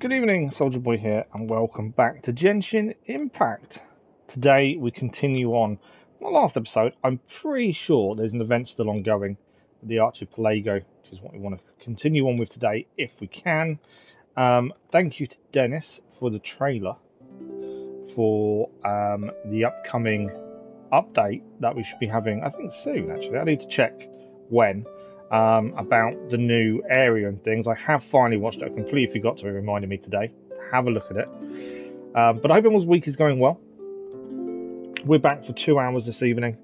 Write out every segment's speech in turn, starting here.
Good evening, Soldier Boy here, and welcome back to Genshin Impact. Today we continue on my last episode. I'm pretty sure there's an event still ongoing at the Archipelago, which is what we want to continue on with today if we can. Thank you to Dennis for the trailer for the upcoming update that we should be having, I think soon actually. I need to check when. About the new area and things. I have finally watched it. I completely forgot to remind me today. Have a look at it. But I hope everyone's week is going well. We're back for 2 hours this evening,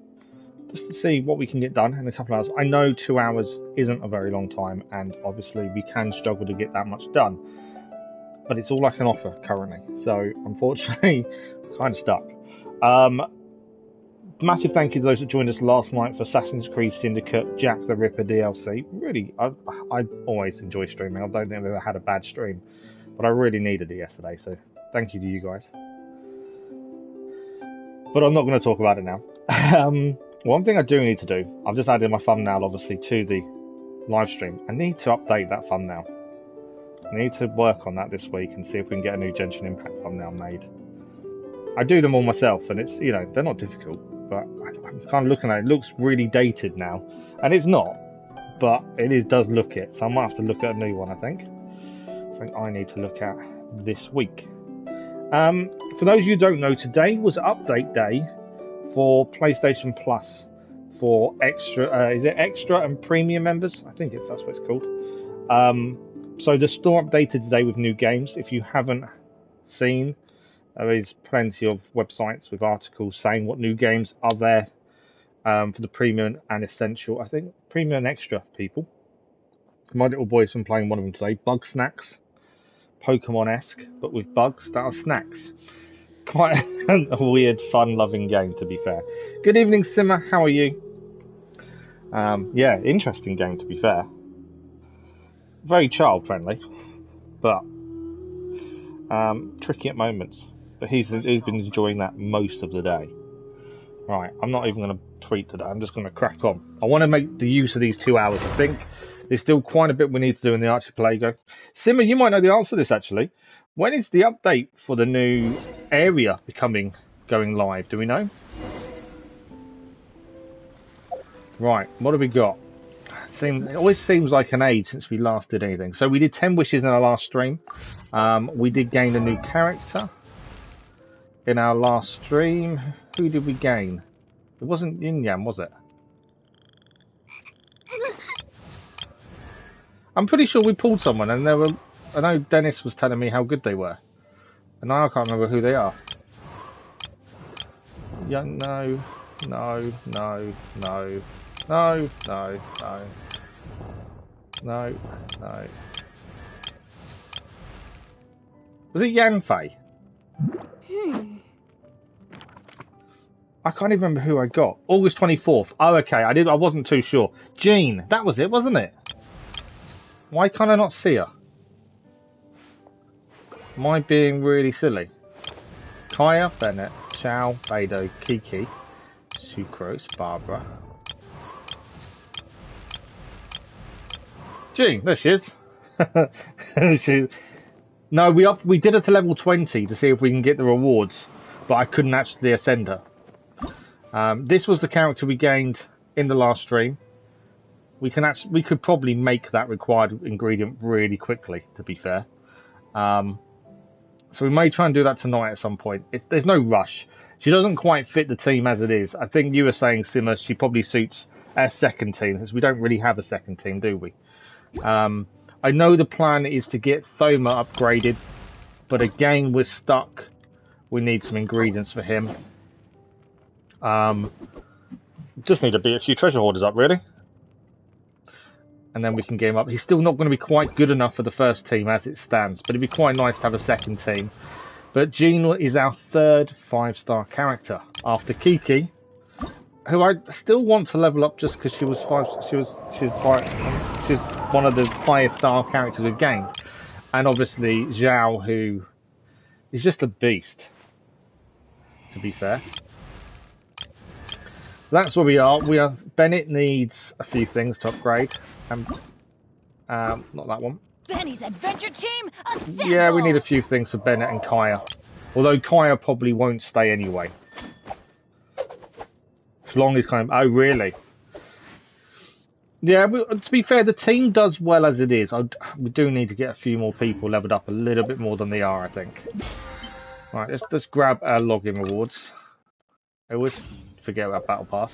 just to see what we can get done in a couple of hours. I know 2 hours isn't a very long time, and obviously we can struggle to get that much done. But it's all I can offer currently. So unfortunately, we're kind of stuck. Massive thank you to those that joined us last night for Assassin's Creed Syndicate Jack the Ripper DLC. Really, I always enjoy streaming. I don't think I've ever had a bad stream, but I really needed it yesterday, so thank you to you guys. But I'm not going to talk about it now. One thing I do need to do, I've just added my thumbnail obviously to the live stream. I need to update that thumbnail. I need to work on that this week and see if we can get a new Genshin Impact thumbnail made. I do them all myself, and it's, you know, they're not difficult. But I'm kind of looking at it. It looks really dated now, and it's not, but it does look it. So I might have to look at a new one. I think I need to look at this week. For those of you who don't know, today was update day for PlayStation Plus for extra. Is it extra and premium members? I think that's what it's called. So the store updated today with new games. If you haven't seen, there is plenty of websites with articles saying what new games are there for the premium and essential. I think premium and extra people. My little boy's been playing one of them today. Bug Snacks. Pokemon-esque, but with bugs that are snacks. Quite a weird, fun-loving game, to be fair. Good evening, Simmer. How are you? Yeah, interesting game, to be fair. Very child-friendly, but tricky at moments. But he's been enjoying that most of the day. Right, I'm not even going to tweet today. I'm just going to crack on. I want to make the use of these 2 hours. I think there's still quite a bit we need to do in the Archipelago. Simmer, you might know the answer to this, actually. When is the update for the new area going live? Do we know? Right, what have we got? It always seems like an age since we last did anything. So we did 10 wishes in our last stream. We did gain a new character in our last stream. Who did we gain? It wasn't Yin Yang, was it? I'm pretty sure we pulled someone, and there were. I know Dennis was telling me how good they were, and now I can't remember who they are. Yeah, no. Was it Yanfei? I can't even remember who I got. August 24th. Oh, okay. I wasn't too sure. Jean. That was it, wasn't it? Why can't I not see her? Am I being really silly? Kaya, Bennett, Chow, Beidou, Kiki, Sucrose, Barbara. Jean, there she is. No, we did it to level 20 to see if we can get the rewards, but I couldn't actually ascend her. This was the character we gained in the last stream. We could probably make that required ingredient really quickly, to be fair. So we may try and do that tonight at some point. There's no rush. She doesn't quite fit the team as it is. I think you were saying, Simmer, she probably suits our second team, because we don't really have a second team, do we? I know the plan is to get Thoma upgraded, but again, we're stuck. We need some ingredients for him. Just need to beat a few treasure hoarders up, really. And then we can get him up. He's still not going to be quite good enough for the first team as it stands, but it'd be quite nice to have a second team. But Jean is our third 5-star character after Kiki, who I still want to level up just because she was she's one of the 5-star characters we've gained. And obviously Zhao, who is just a beast, to be fair. That's where we are. Bennett needs a few things to upgrade. Not that one. Benny's adventure team, assemble! Yeah, we need a few things for Bennett and Kaya. Although Kaya probably won't stay anyway. As long as kind of... Oh, really? Yeah, to be fair, the team does well as it is. We do need to get a few more people leveled up a little bit more than they are, I think. Right, let's grab our login rewards. I always forget about Battle Pass.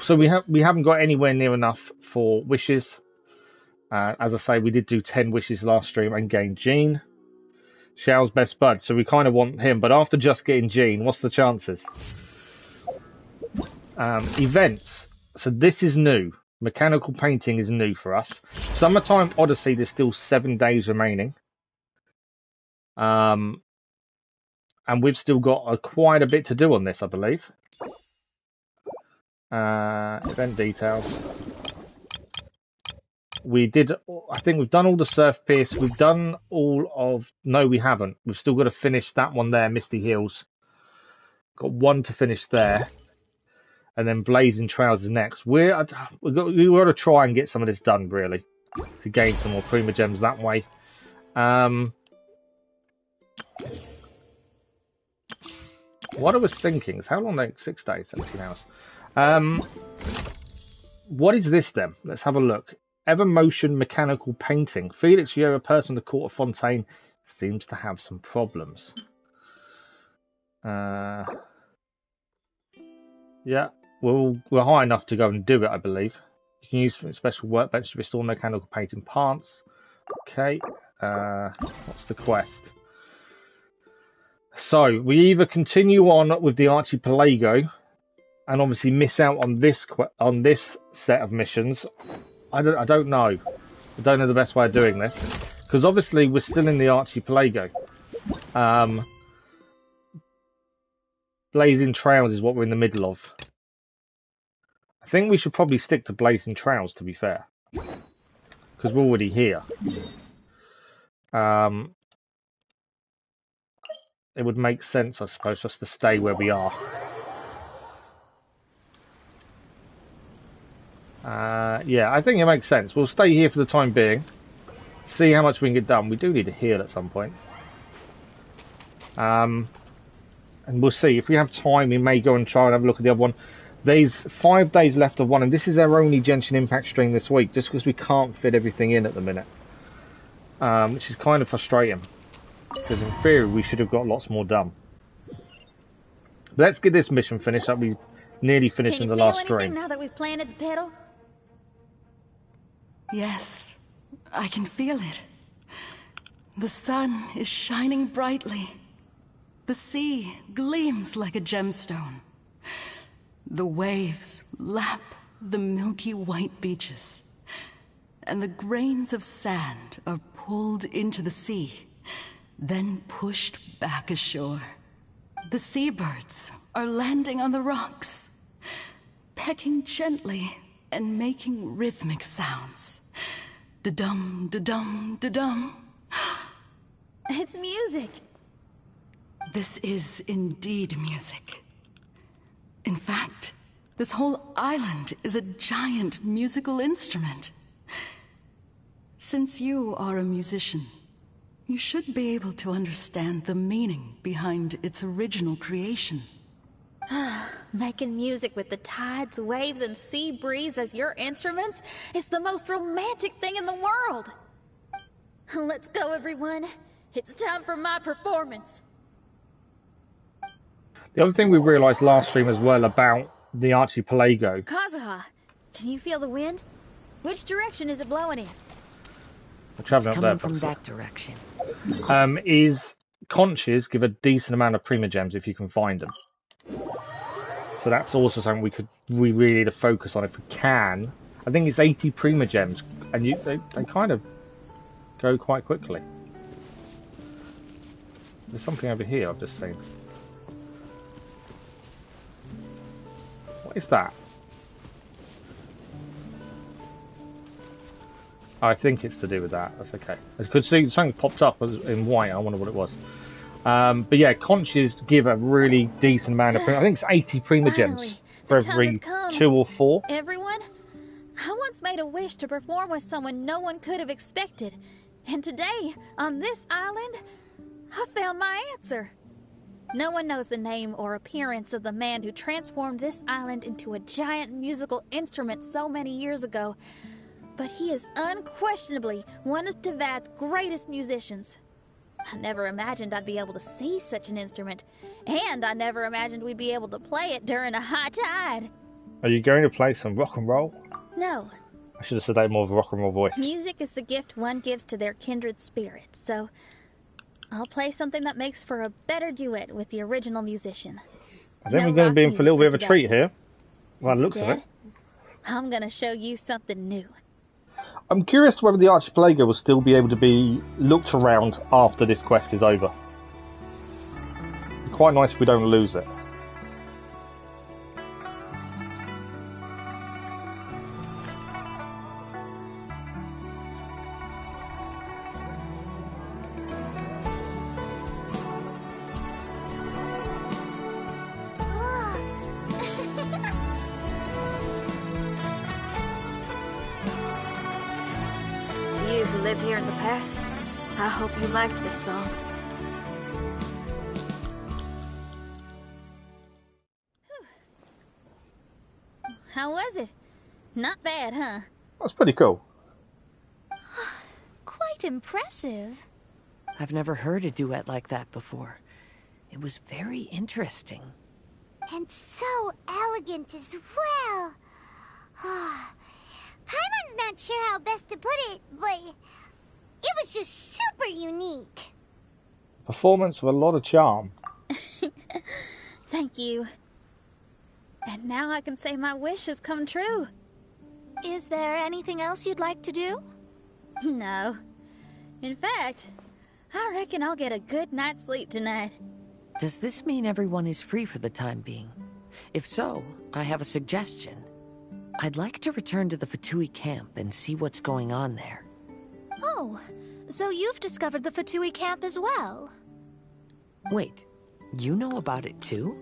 So we haven't got anywhere near enough for wishes. As I say, we did do 10 wishes last stream and gained Jean. Xiao's best bud, so we kind of want him. But after just getting Jean, what's the chances? Events. So this is new. Mechanical painting is new for us. Summertime Odyssey, there's still 7 days remaining. And we've still got quite a bit to do on this, I believe. Event details. I think we've done all the Surf Pierce. We've done all of... No, we haven't. We've still got to finish that one there, Misty Hills. Got one to finish there. And then Blazing Trails is next. We've got to try and get some of this done, really, to gain some more Primogems that way. What I was thinking is how long they... 6 days, 17 hours. What is this then? Let's have a look. Evermotion mechanical painting. Felix, you're a person in the Court of Fontaine, seems to have some problems. Yeah. We're high enough to go and do it, I believe. You can use a special workbench to restore mechanical painting parts. Okay. What's the quest? So, we either continue on with the Archipelago and obviously miss out on this set of missions. I don't know. I don't know the best way of doing this. Because obviously we're still in the Archipelago. Blazing Trails is what we're in the middle of. I think we should probably stick to Blazing Trails, to be fair. Because we're already here. It would make sense, I suppose, for us to stay where we are. Yeah, I think it makes sense. We'll stay here for the time being. See how much we can get done. We do need to heal at some point. And we'll see. If we have time, we may go and try and have a look at the other one. There's 5 days left of one, and this is our only Genshin Impact stream this week, just because we can't fit everything in at the minute. Which is kind of frustrating. Because in theory, we should have got lots more done. But let's get this mission finished up. We nearly finished in the last stream. Now that we've planted the pedal? Yes, I can feel it. The sun is shining brightly. The sea gleams like a gemstone. The waves lap the milky white beaches. And the grains of sand are pulled into the sea, then pushed back ashore. The seabirds are landing on the rocks, pecking gently and making rhythmic sounds. Da-dum, da-dum, da-dum. It's music. This is indeed music. In fact, this whole island is a giant musical instrument. Since you are a musician, you should be able to understand the meaning behind its original creation. Making music with the tides, waves, and sea breeze as your instruments is the most romantic thing in the world. Let's go, everyone. It's time for my performance. The other thing we realised last stream as well about the Archipelago. Kazuha, can you feel the wind? Which direction is it blowing in? It's coming from that direction. Is conches give a decent amount of Primogems if you can find them. So that's also something we really need to focus on if we can. I think it's 80 Primogems, and they kind of go quite quickly. There's something over here I've just seen. What is that? I think it's to do with that. That's okay. I could see something popped up in white. I wonder what it was. But yeah, conches give a really decent amount of... I think it's 80 Primogems for every 2 or 4. Everyone, I once made a wish to perform with someone no one could have expected. And today, on this island, I found my answer. No one knows the name or appearance of the man who transformed this island into a giant musical instrument so many years ago, but he is unquestionably one of Teyvat's greatest musicians. I never imagined I'd be able to see such an instrument, and I never imagined we'd be able to play it during a high tide. Are you going to play some rock and roll? No. I should have said that more of a rock and roll voice. Music is the gift one gives to their kindred spirit, so I'll play something that makes for a better duet with the original musician. I think we're going to be in for a little bit of a treat here. Well, it looks of it. I'm going to show you something new. I'm curious whether the Archipelago will still be able to be looked around after this quest is over. It'd be quite nice if we don't lose it. Here in the past, I hope you liked this song. How was it? Not bad, huh? That's pretty cool. Quite impressive. I've never heard a duet like that before. It was very interesting. And so elegant as well. Paimon's not sure how best to put it, but it was just super unique. Performance with a lot of charm. Thank you. And now I can say my wish has come true. Is there anything else you'd like to do? No. In fact, I reckon I'll get a good night's sleep tonight. Does this mean everyone is free for the time being? If so, I have a suggestion. I'd like to return to the F2P camp and see what's going on there. Oh, so you've discovered the F2P camp as well? Wait, you know about it too?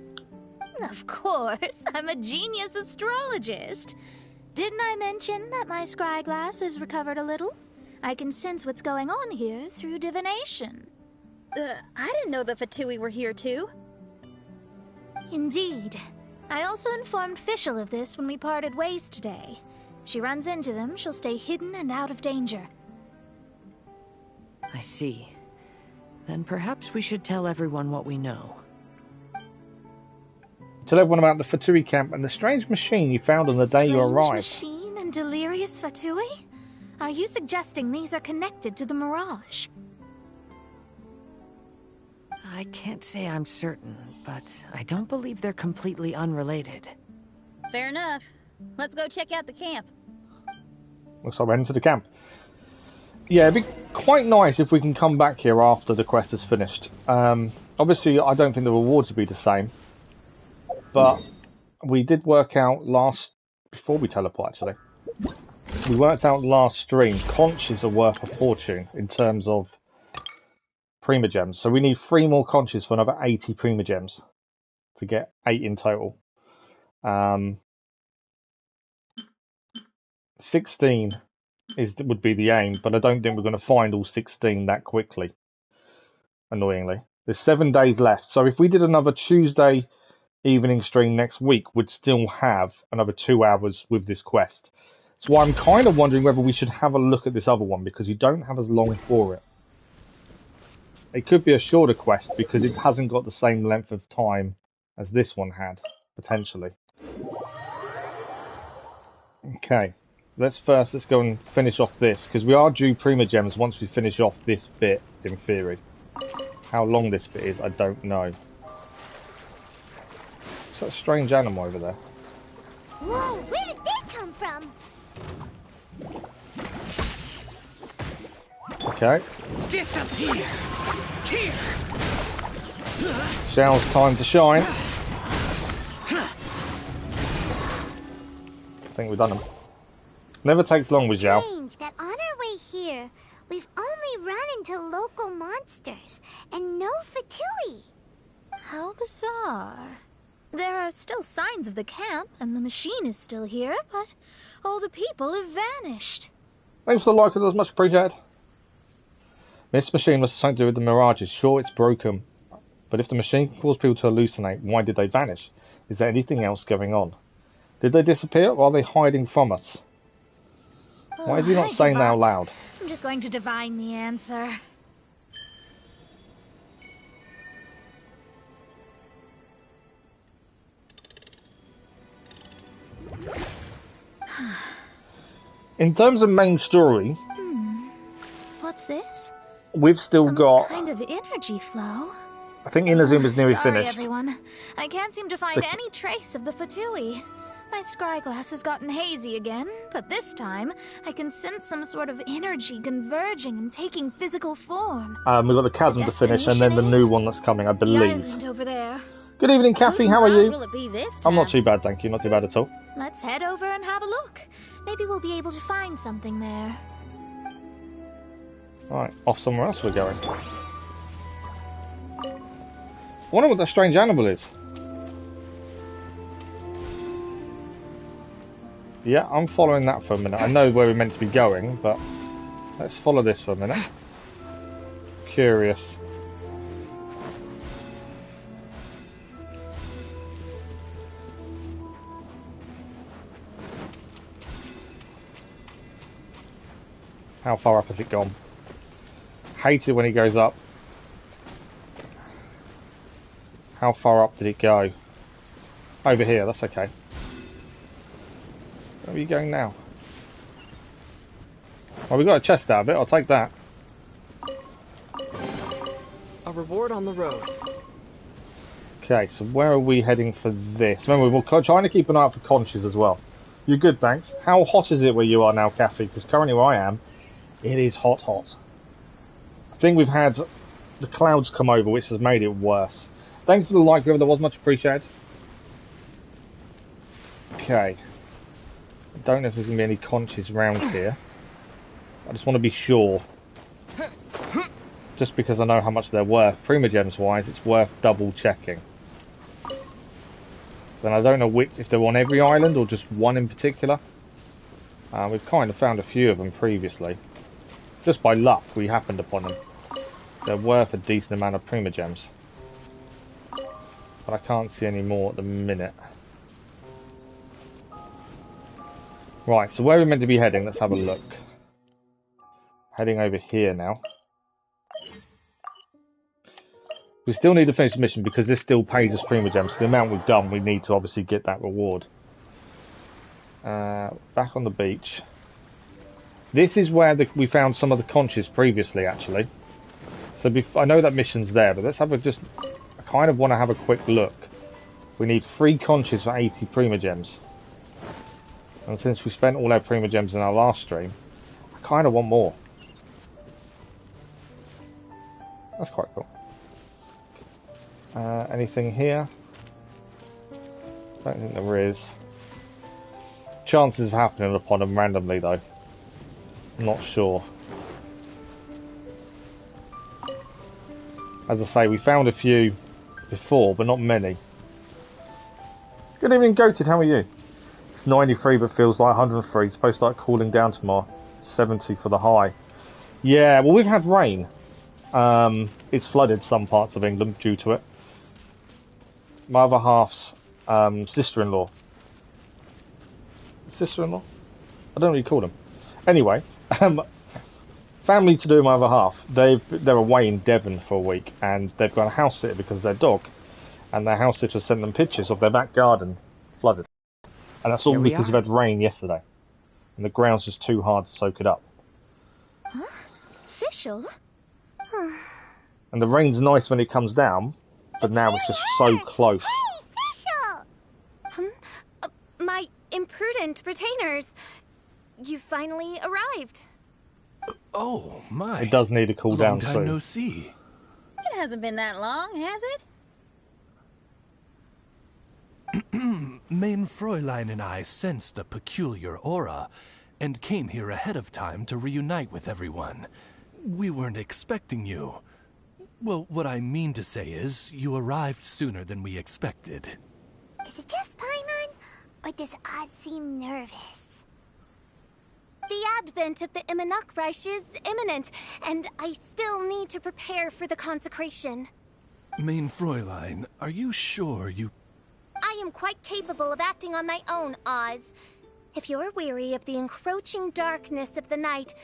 Of course, I'm a genius astrologist. Didn't I mention that my scry glass has recovered a little? I can sense what's going on here through divination. I didn't know the F2P were here too. Indeed. I also informed Fischl of this when we parted ways today. If she runs into them, she'll stay hidden and out of danger. I see. Then perhaps we should tell everyone what we know. Tell everyone about the F2P camp and the strange machine you found on the day you arrived. Strange machine and delirious F2P? Are you suggesting these are connected to the Mirage? I can't say I'm certain, but I don't believe they're completely unrelated. Fair enough. Let's go check out the camp. Looks like we're heading to the camp. Yeah, it'd be quite nice if we can come back here after the quest is finished. Obviously, I don't think the rewards would be the same. But we did work out before we teleport actually, we worked out last stream, conches are worth a fortune in terms of Primogems. So we need 3 more conches for another 80 Primogems to get 8 in total. 16 would be the aim, but I don't think we're going to find all 16 that quickly, annoyingly. There's 7 days left, so if we did another Tuesday evening stream next week, we'd still have another 2 hours with this quest. So I'm kind of wondering whether we should have a look at this other one, because you don't have as long for it. It could be a shorter quest because it hasn't got the same length of time as this one had, potentially. Okay, let's go and finish off this, because we are due Primogems once we finish off this bit, in theory. How long this bit is, I don't know. It's that strange animal over there. Whoa, where did they come from? Okay. Disappear! Here! Shell's time to shine. I think we've done them. Never takes long with Zhao. Strange that on our way here, we've only run into local monsters and no F2P. How bizarre. There are still signs of the camp, and the machine is still here, but all the people have vanished. Thanks for the like, it was much appreciated. This machine must have something to do with the mirages. Sure, it's broken. But if the machine caused people to hallucinate, why did they vanish? Is there anything else going on? Did they disappear, or are they hiding from us? Why is he not saying that out loud? I'm just going to divine the answer. In terms of main story, What's this? we've still Some got... kind of energy flow. I think Inazuma's nearly Sorry, finished. everyone. I can't seem to find any trace of the Fatui. My scry glass has gotten hazy again, but this time I can sense some sort of energy converging and taking physical form. We've got the chasm to finish, and then the new one that's coming, I The believe. island over there. Good evening, Kathy. Whose How are mirage you? will it be this I'm not time? too bad, thank you. Not too bad at all. Let's head over and have a look. Maybe we'll be able to find something there. Right, off somewhere else we're going. I wonder what that strange animal is. Yeah, I'm following that for a minute. I know where we're meant to be going, but let's follow this for a minute. Curious. How far up has it gone? Hate it when it goes up. How far up did it go? Over here, that's okay. Where are you going now? Well, we got a chest out of it, I'll take that. A reward on the road. Okay, so where are we heading for this? Remember, we're trying to keep an eye out for conches as well. You're good, thanks. How hot is it where you are now, Kathy? Because currently where I am, it is hot, hot. I think we've had the clouds come over, which has made it worse. Thanks for the like, whoever that was, much appreciated. Okay. I don't know if there's going to be any conches around here. I just want to be sure. Just because I know how much they're worth. Primogems wise, it's worth double checking. Then I don't know which, if they're on every island or just one in particular. We've kind of found a few of them previously. Just by luck, we happened upon them. They're worth a decent amount of Primogems. But I can't see any more at the minute. Right, so where are we meant to be heading? Let's have a look. Heading over here now. We still need to finish the mission because this still pays us Primogems. So the amount we've done, we need to obviously get that reward. Back on the beach. This is where we found some of the conches previously, actually. So I know that mission's there, but let's have a I kind of want to have a quick look. We need 3 conches for 80 Primogems. And since we spent all our Primogems in our last stream, I kind of want more. That's quite cool. Anything here? Don't think there is. Chances of happening upon them randomly though. Not sure. As I say, we found a few before, but not many. Good evening, Goated, how are you? It's 93 but feels like 103. It's supposed to start cooling down tomorrow. 70 for the high. Yeah, well we've had rain. It's flooded some parts of England due to it. My other half's sister-in-law. Sister-in-law? I don't really call them. Anyway, family to do my other half. They're away in Devon for a week, and they've got a house sitter because of their dog. And their house sitter sent them pictures of their back garden flooded. And that's all because we've had rain yesterday. And the ground's just too hard to soak it up. Huh? Fischl? And the rain's nice when it comes down, but now it's just so close. Hey, Fischl! My imprudent retainers. You finally arrived. Oh, my. It does need to cool down Long time soon. no see. It hasn't been that long, has it? Main Fräulein and I sensed a peculiar aura, and came here ahead of time to reunite with everyone. We weren't expecting you. Well, what I mean to say is, you arrived sooner than we expected. Is it just Paimon? Or does Oz seem nervous? The advent of the Immanakreich is imminent, and I still need to prepare for the consecration. Main Fräulein, are you sure you... I am quite capable of acting on my own, Oz. If you're weary of the encroaching darkness of the night,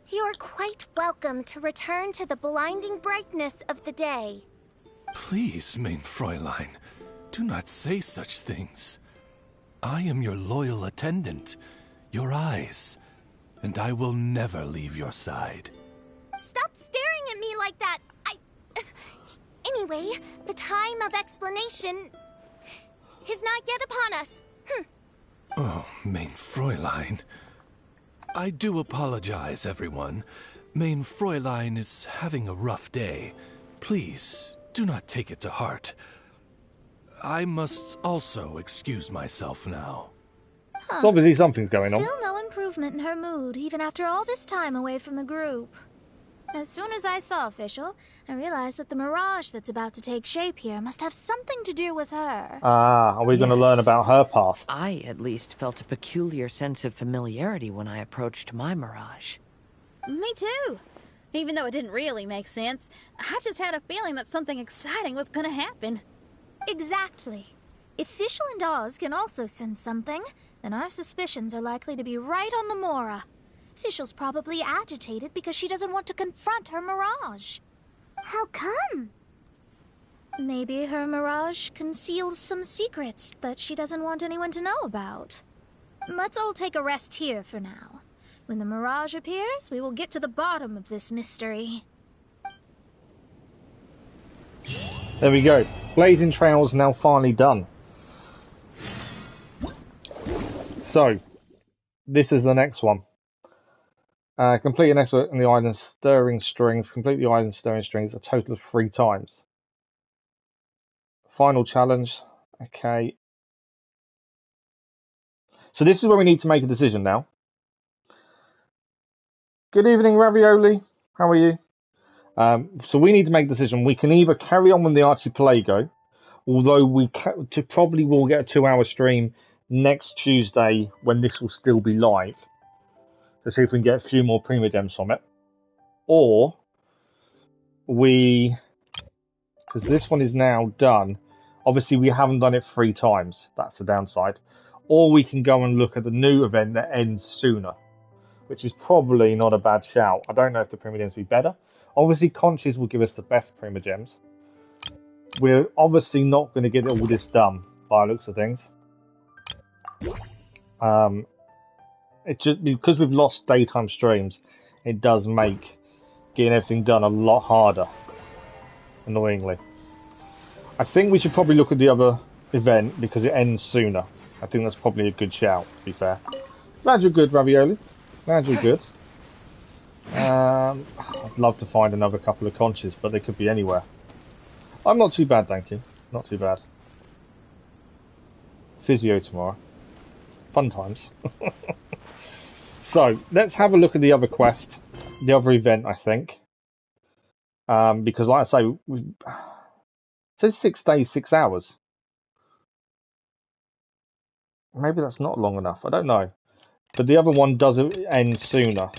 you're quite welcome to return to the blinding brightness of the day. Please, Main Fräulein, do not say such things. I am your loyal attendant, your eyes, and I will never leave your side. Stop staring at me like that! Anyway, the time of explanation is not yet upon us. Oh, Main Fräulein. I do apologize, everyone. Main Fräulein is having a rough day. Please, do not take it to heart. I must also excuse myself now. Obviously something's going on. Still no improvement in her mood, even after all this time away from the group. As soon as I saw Fischl, I realized that the mirage that's about to take shape here must have something to do with her. Ah, are we going to learn Yes. about her past? I, at least, felt a peculiar sense of familiarity when I approached my mirage. Me too. Even though it didn't really make sense, I just had a feeling that something exciting was gonna happen. Exactly. If Fischl and Oz can also sense something, then our suspicions are likely to be right on the Mora. Fischl's probably agitated because she doesn't want to confront her mirage. How come? Maybe her mirage conceals some secrets that she doesn't want anyone to know about. Let's all take a rest here for now. When the mirage appears, we will get to the bottom of this mystery. There we go. Blazing Trails now finally done. So, this is the next one. Complete an expert in the island stirring strings. Complete the island stirring strings a total of 3 times. Final challenge. Okay. So this is where we need to make a decision now. Good evening, Ravioli. How are you? So we need to make a decision. We can either carry on with the Archipelago, although we probably will get a 2-hour stream next Tuesday when this will still be live, to see if we can get a few more Primogems from it. Or because this one is now done, obviously we haven't done it 3 times, that's the downside. Or we can go and look at the new event that ends sooner, which is probably not a bad shout. I don't know if the Primogems will be better. Obviously Conches will give us the best Primogems. We're obviously not going to get all this done by the looks of things. It's just because we've lost daytime streams, it does make getting everything done a lot harder, annoyingly. I think we should probably look at the other event because it ends sooner. I think that's probably a good shout, to be fair. Glad you're good, Ravioli. Glad you're good. I'd love to find another couple of conches, but they could be anywhere. I'm not too bad, thank you. Not too bad. Physio tomorrow. Fun times. So, let's have a look at the other quest. The other event, I think. Because, like I say, it says 6 days, 6 hours. Maybe that's not long enough. I don't know. But the other one doesn't end sooner.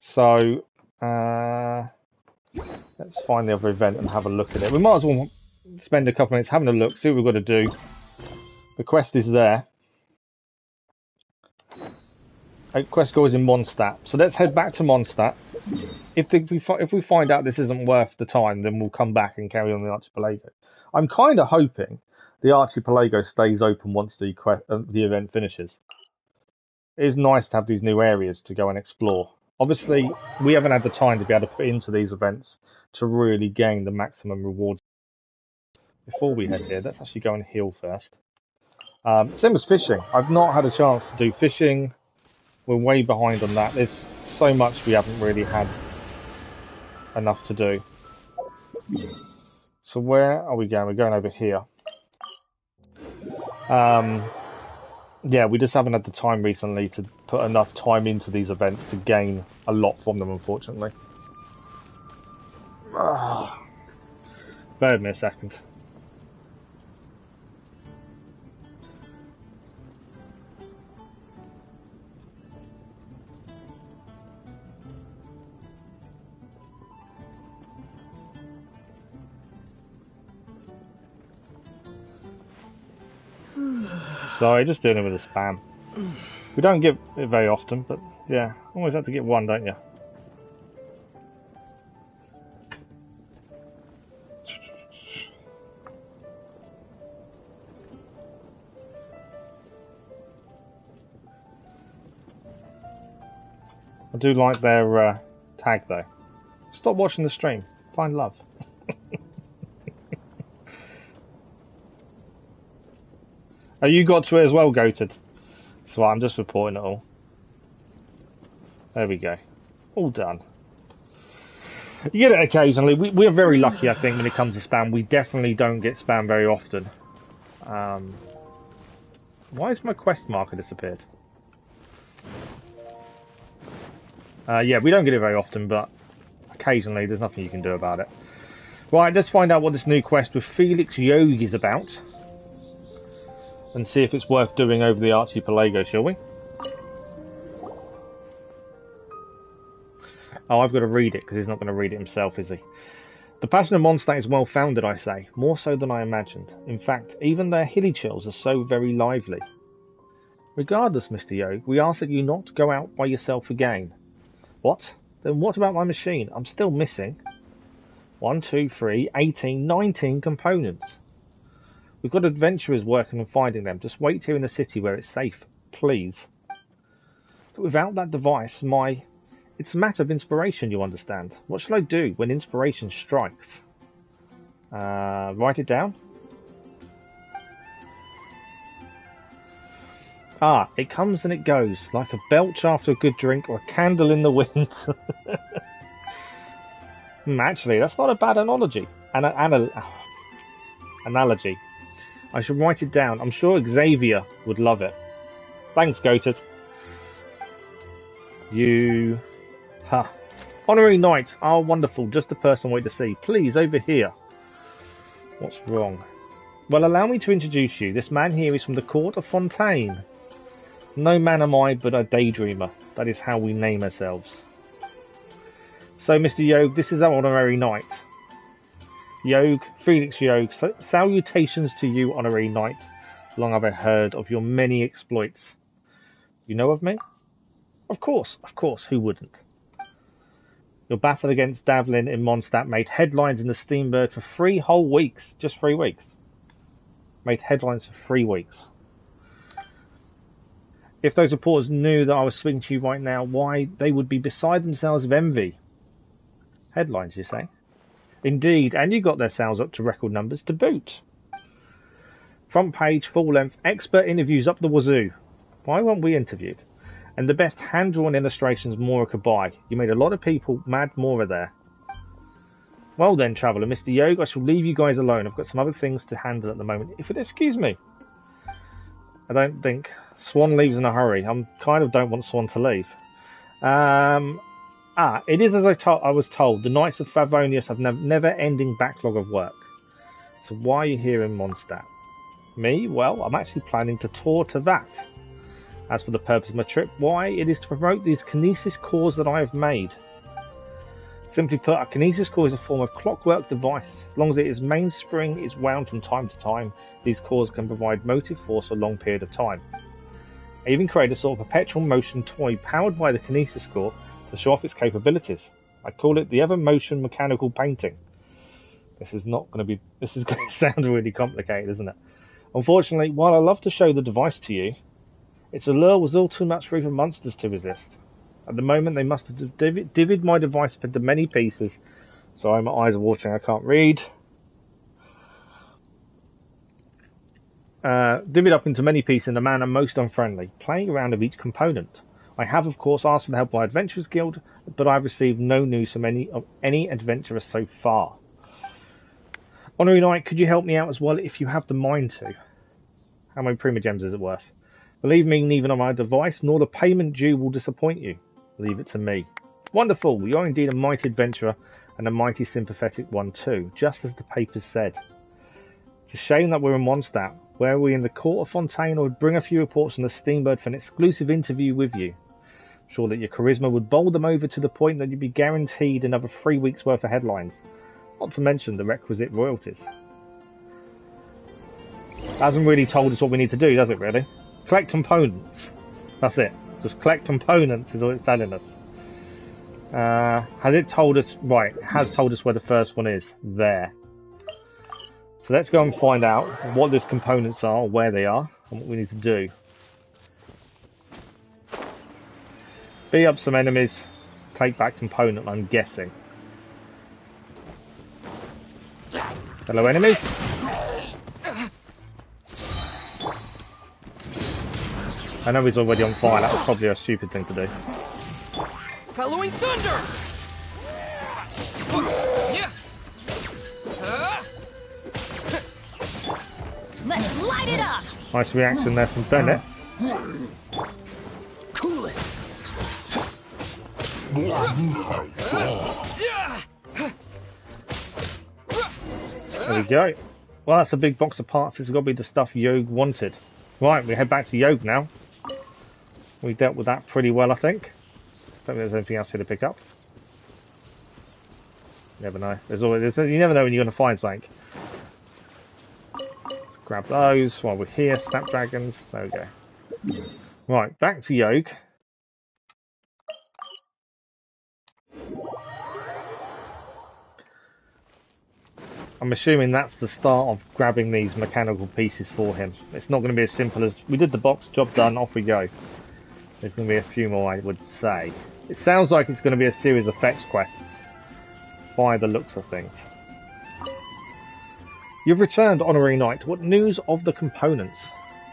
So, let's find the other event and have a look at it. We might as well spend a couple minutes having a look, see what we've got to do. The quest is there. Quest goes in Mondstadt. So let's head back to Mondstadt. If we find out this isn't worth the time, then we'll come back and carry on the Archipelago. I'm kind of hoping the Archipelago stays open once the event finishes. It is nice to have these new areas to go and explore. Obviously, we haven't had the time to be able to put into these events to really gain the maximum rewards. Before we head here, let's actually go and heal first. Same as fishing. I've not had a chance to do fishing. We're way behind on that. There's so much we haven't really had enough to do. So where are we going? We're going over here. Yeah, we just haven't had the time recently to put enough time into these events to gain a lot from them, unfortunately. Bear with me a second. Sorry, just dealing with the spam. We don't get it very often, but yeah, always have to get one, don't you? I do like their tag though. Stop watching the stream. Find love. Oh, you got to it as well, Goated. So I'm just reporting it all. There we go. All done. You get it occasionally. We're very lucky, I think, when it comes to spam. We definitely don't get spam very often. Why has my quest marker disappeared? Yeah, we don't get it very often, but occasionally there's nothing you can do about it. Right, let's find out what this new quest with Felix Yog is about. And see if it's worth doing over the Archipelago, shall we? Oh, I've got to read it, because he's not going to read it himself, is he? The passion of Mondstadt is well founded, I say. More so than I imagined. In fact, even their hilly chills are so very lively. Regardless, Mr. Yog, we ask that you not go out by yourself again. What? Then what about my machine? I'm still missing 1, 2, 3, 18, 19 components. We've got adventurers working on finding them. Just wait here in the city where it's safe, please. But without that device, it's a matter of inspiration, you understand. What shall I do when inspiration strikes? Write it down. Ah, it comes and it goes, like a belch after a good drink or a candle in the wind. Actually, that's not a bad analogy. Analogy. I should write it down. I'm sure Xavier would love it. Thanks, Goated. You... Huh. Honorary Knight. Oh, wonderful. Just the person I wait to see. Please, over here. What's wrong? Well, allow me to introduce you. This man here is from the court of Fontaine. No man am I, but a daydreamer. That is how we name ourselves. So, Mr. Yog, this is our honorary knight. Yog, Felix Yog, salutations to you, honorary knight. Long have I heard of your many exploits. You know of me? Of course, who wouldn't? Your battle against Davlin in Mondstadt made headlines in the Steambird for 3 whole weeks. Just 3 weeks. Made headlines for 3 weeks. If those reporters knew that I was speaking to you right now, why, they would be beside themselves with envy. Headlines, you say? Indeed, and you got their sales up to record numbers to boot. Front page, full length, expert interviews up the wazoo. Why weren't we interviewed? And the best hand-drawn illustrations Mora could buy. You made a lot of people mad Mora there. Well then, traveller, Mr. Yog, I shall leave you guys alone. I've got some other things to handle at the moment. If you'll excuse me. I don't think Swan leaves in a hurry. I kind of don't want Swan to leave. It is as I was told. The Knights of Favonius have never-ending backlog of work. So why are you here in Mondstadt? Me? Well, I'm actually planning to tour to that. As for the purpose of my trip, why? It is to promote these kinesis cores that I have made. Simply put, a kinesis core is a form of clockwork device. As long as its mainspring is wound from time to time, these cores can provide motive force for a long period of time. I even created a sort of perpetual motion toy powered by the kinesis core to show off its capabilities. I call it the Evermotion mechanical painting. This is going to sound really complicated, isn't it? Unfortunately, while I love to show the device to you, its allure was all too much for even monsters to resist. At the moment, they must have divvied my device up into many pieces. Sorry, my eyes are watering, I can't read. Divvied up into many pieces in a manner most unfriendly, playing around with each component. I have, of course, asked for the help of my Adventurers Guild, but I've received no news from any adventurer so far. Honorary Knight, could you help me out as well if you have the mind to? How many Primogems is it worth? Believe me, neither on my device nor the payment due will disappoint you. Leave it to me. Wonderful, you're indeed a mighty adventurer, and a mighty sympathetic one too, just as the papers said. It's a shame that we're in Mondstadt. Were we in the court of Fontaine, I would bring a few reports on the Steambird for an exclusive interview with you. I'm sure that your charisma would bowl them over to the point that you'd be guaranteed another 3 weeks worth of headlines, not to mention the requisite royalties. Hasn't really told us what we need to do, does it really? Collect components. That's it. Just collect components is all it's telling us. Has it told us? Right, it has told us where the first one is. There. So let's go and find out what these components are, where they are, and what we need to do. Beat up some enemies. Take back component, I'm guessing. Hello, enemies. I know he's already on fire. That was probably a stupid thing to do. Following thunder! Let's light it up! Nice reaction there from Bennett. Cool it! There we go. Well, that's a big box of parts. This has got to be the stuff Yogg wanted. Right, we head back to Yogg now. We dealt with that pretty well, I think. Don't think there's anything else here to pick up. Never know. You never know when you're going to find something. Let's grab those while we're here. Snapdragons. There we go. Right, back to Yogg. I'm assuming that's the start of grabbing these mechanical pieces for him. It's not going to be as simple as we did the box, job done, off we go. There's going to be a few more, I would say. It sounds like it's going to be a series of fetch quests by the looks of things. You've returned, Honorary Knight. What news of the components?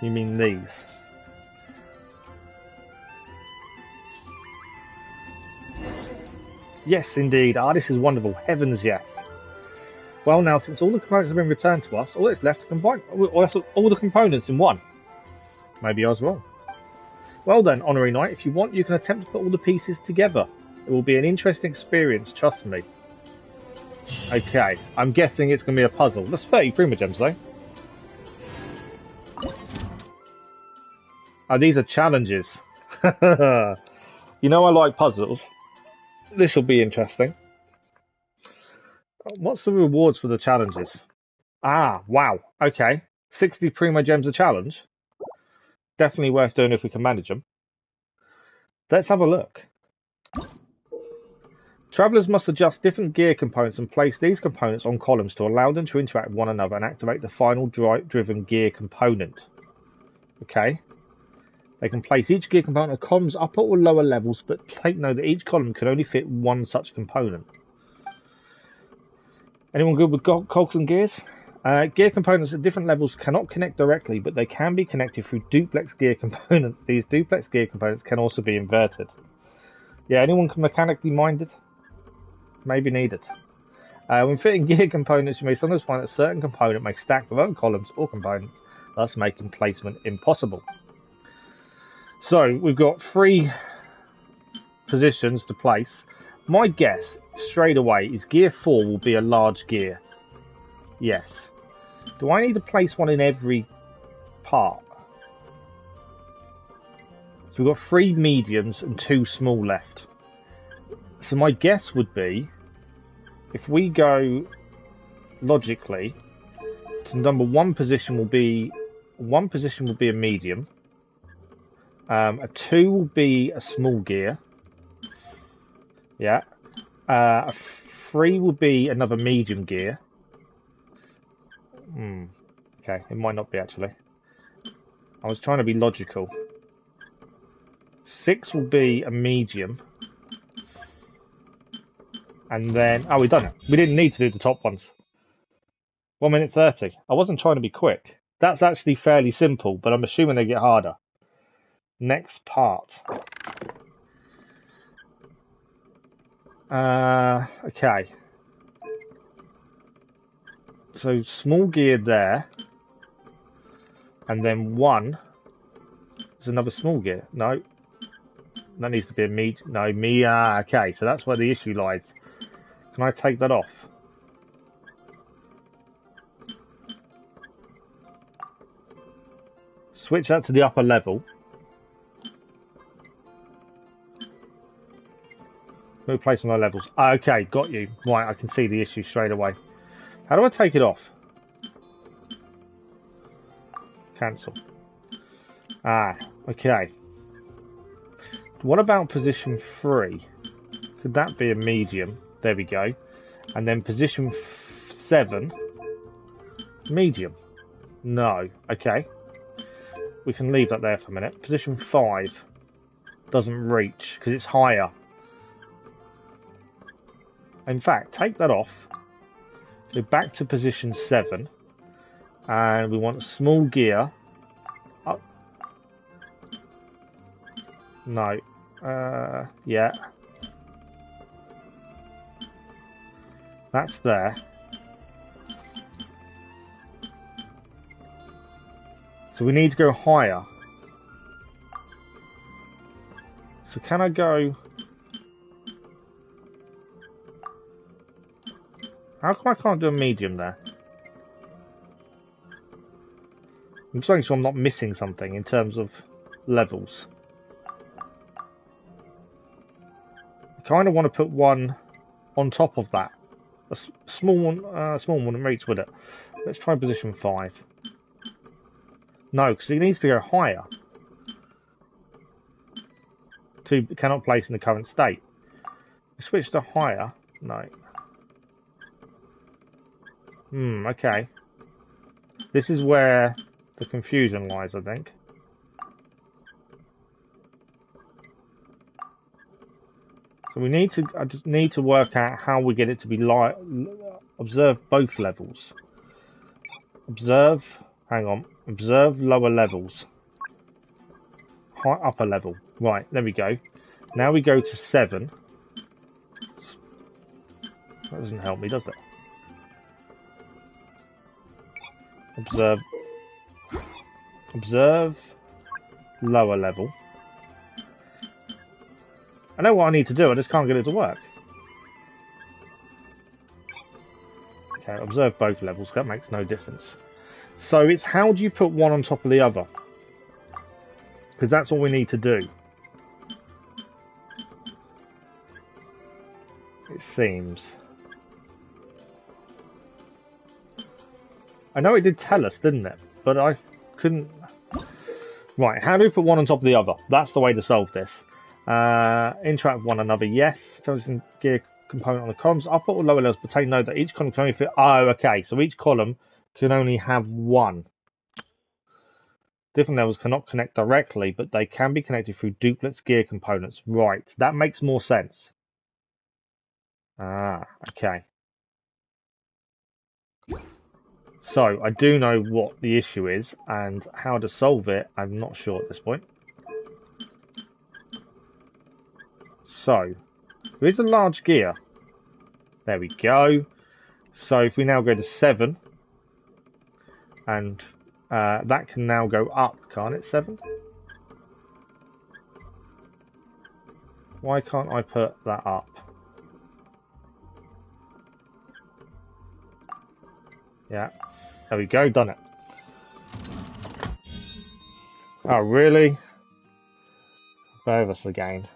You mean these? Yes, indeed. Ah, this is wonderful. Heavens, yes. Well, now, since all the components have been returned to us, all that's left to combine... all the components in one. Maybe I was wrong. Well then, Honorary Knight, if you want, you can attempt to put all the pieces together. It will be an interesting experience, trust me. Okay, I'm guessing it's going to be a puzzle. That's 30 Primogems, though. Oh, these are challenges. You know I like puzzles. This will be interesting. What's the rewards for the challenges? Ah, wow. Okay. 60 Primogems a challenge. Definitely worth doing if we can manage them. Let's have a look. Travellers must adjust different gear components and place these components on columns to allow them to interact with one another and activate the final driven gear component. Okay. They can place each gear component on columns upper or lower levels, but take note that each column can only fit one such component. Anyone good with cogs and gears? Gear components at different levels cannot connect directly, but they can be connected through duplex gear components. These duplex gear components can also be inverted. Yeah, anyone mechanically minded? Maybe needed. When fitting gear components, you may sometimes find that a certain component may stack with other columns or components, thus making placement impossible. So, we've got 3 positions to place. My guess, straight away, is gear 4 will be a large gear. Yes. Do I need to place one in every part? So we've got 3 mediums and 2 small left. So my guess would be, if we go logically, to number 1 position will be a medium. A 2 will be a small gear. Yeah. A 3 will be another medium gear. Okay, it might not be actually. I was trying to be logical. 6 will be a medium. And then... oh, we've done it. We didn't need to do the top ones. 1 minute 30. I wasn't trying to be quick. That's actually fairly simple, but I'm assuming they get harder. Next part. Okay. So small gear there. And then 1. There's another small gear. No. That needs to be a medium. No, okay, so that's where the issue lies. Can I take that off? Switch that to the upper level. We'll place on my levels. Okay, got you. Right, I can see the issue straight away. How do I take it off? Cancel. Ah, okay. What about position 3? Could that be a medium? There we go. And then position 7, medium. No. Okay. We can leave that there for a minute. Position 5 doesn't reach because it's higher. In fact, take that off. Go back to position 7. And we want a small gear. Up. No. Yeah. That's there. So we need to go higher. So can I go... How come I can't do a medium there? I'm just making sure I'm not missing something in terms of levels. I kind of want to put one on top of that. A small one wouldn't reach, would it? Let's try position 5. No, because it needs to go higher. 2 cannot place in the current state. Switch to higher. No. Okay. This is where the confusion lies, I think. So we need to. I just need to work out how we get it to be observe both levels. Observe. Hang on. Observe lower levels. Upper level. Right. There we go. Now we go to 7. That doesn't help me, does it? Observe. Observe lower level. I know what I need to do, I just can't get it to work. Okay, observe both levels, that makes no difference. So it's how do you put one on top of the other? Because that's all we need to do. It seems. I know it did tell us, didn't it? But I couldn't... Right, how do we put one on top of the other? That's the way to solve this. Interact with one another, yes. Chosen gear component on the columns. I'll put all lower levels, but take note that each column can only fit... Oh, okay. So each column can only have one. Different levels cannot connect directly, but they can be connected through duplex gear components. Right, that makes more sense. Ah, okay. So, I do know what the issue is, and how to solve it, I'm not sure at this point. So, there is a large gear. There we go. So, if we now go to 7, and that can now go up, can't it, 7? Why can't I put that up? Yeah, there we go, done it. Oh, really? Bear us again.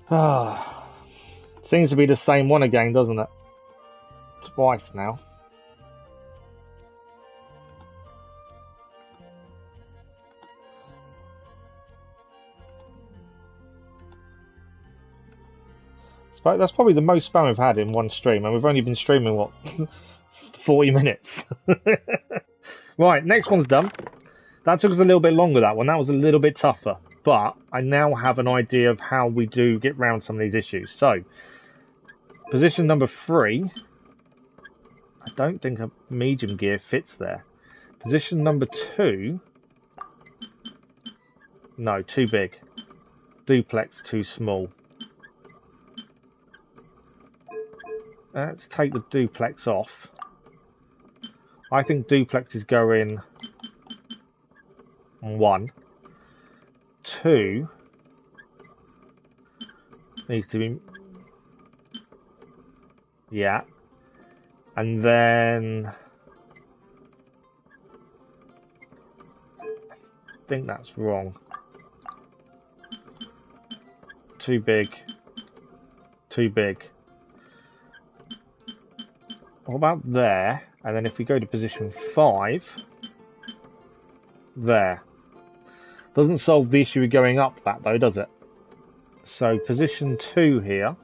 Ah, seems to be the same one again, doesn't it? Twice now. That's probably the most spam we've had in one stream, and we've only been streaming, what, 40 minutes? Right, next one's done. That took us a little bit longer, that one. That was a little bit tougher. But I now have an idea of how we do get around some of these issues. So, position number 3. I don't think a medium gear fits there. Position number 2. No, too big. Duplex, too small. Let's take the duplex off. I think duplex is going on 1. 2 needs to be... Yeah. And then... I think that's wrong. Too big. Too big. What about there? And then if we go to position 5, there. Doesn't solve the issue of going up that though, does it? So position 2 here.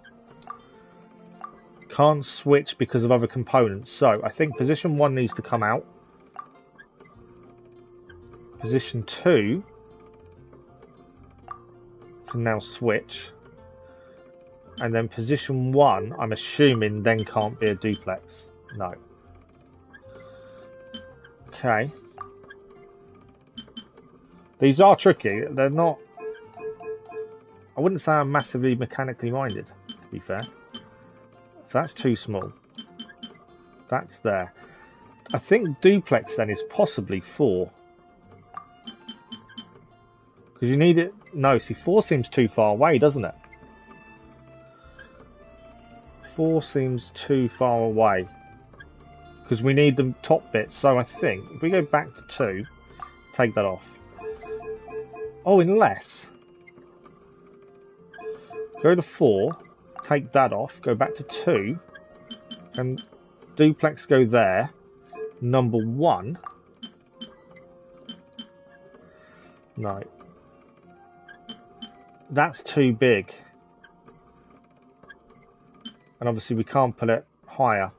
Can't switch because of other components. So I think position 1 needs to come out. Position 2 can now switch. And then position 1, I'm assuming, then can't be a duplex. No. Okay. These are tricky. They're not... I wouldn't say I'm massively mechanically minded, to be fair. So that's too small. That's there. I think duplex then is possibly 4. Because you need it... No, see, 4 seems too far away, doesn't it? 4 seems too far away. Because we need the top bit. So I think, if we go back to 2, take that off. Oh, unless... Go to 4, take that off, go back to 2, and duplex go there. Number 1. No. That's too big. And obviously we can't put it higher.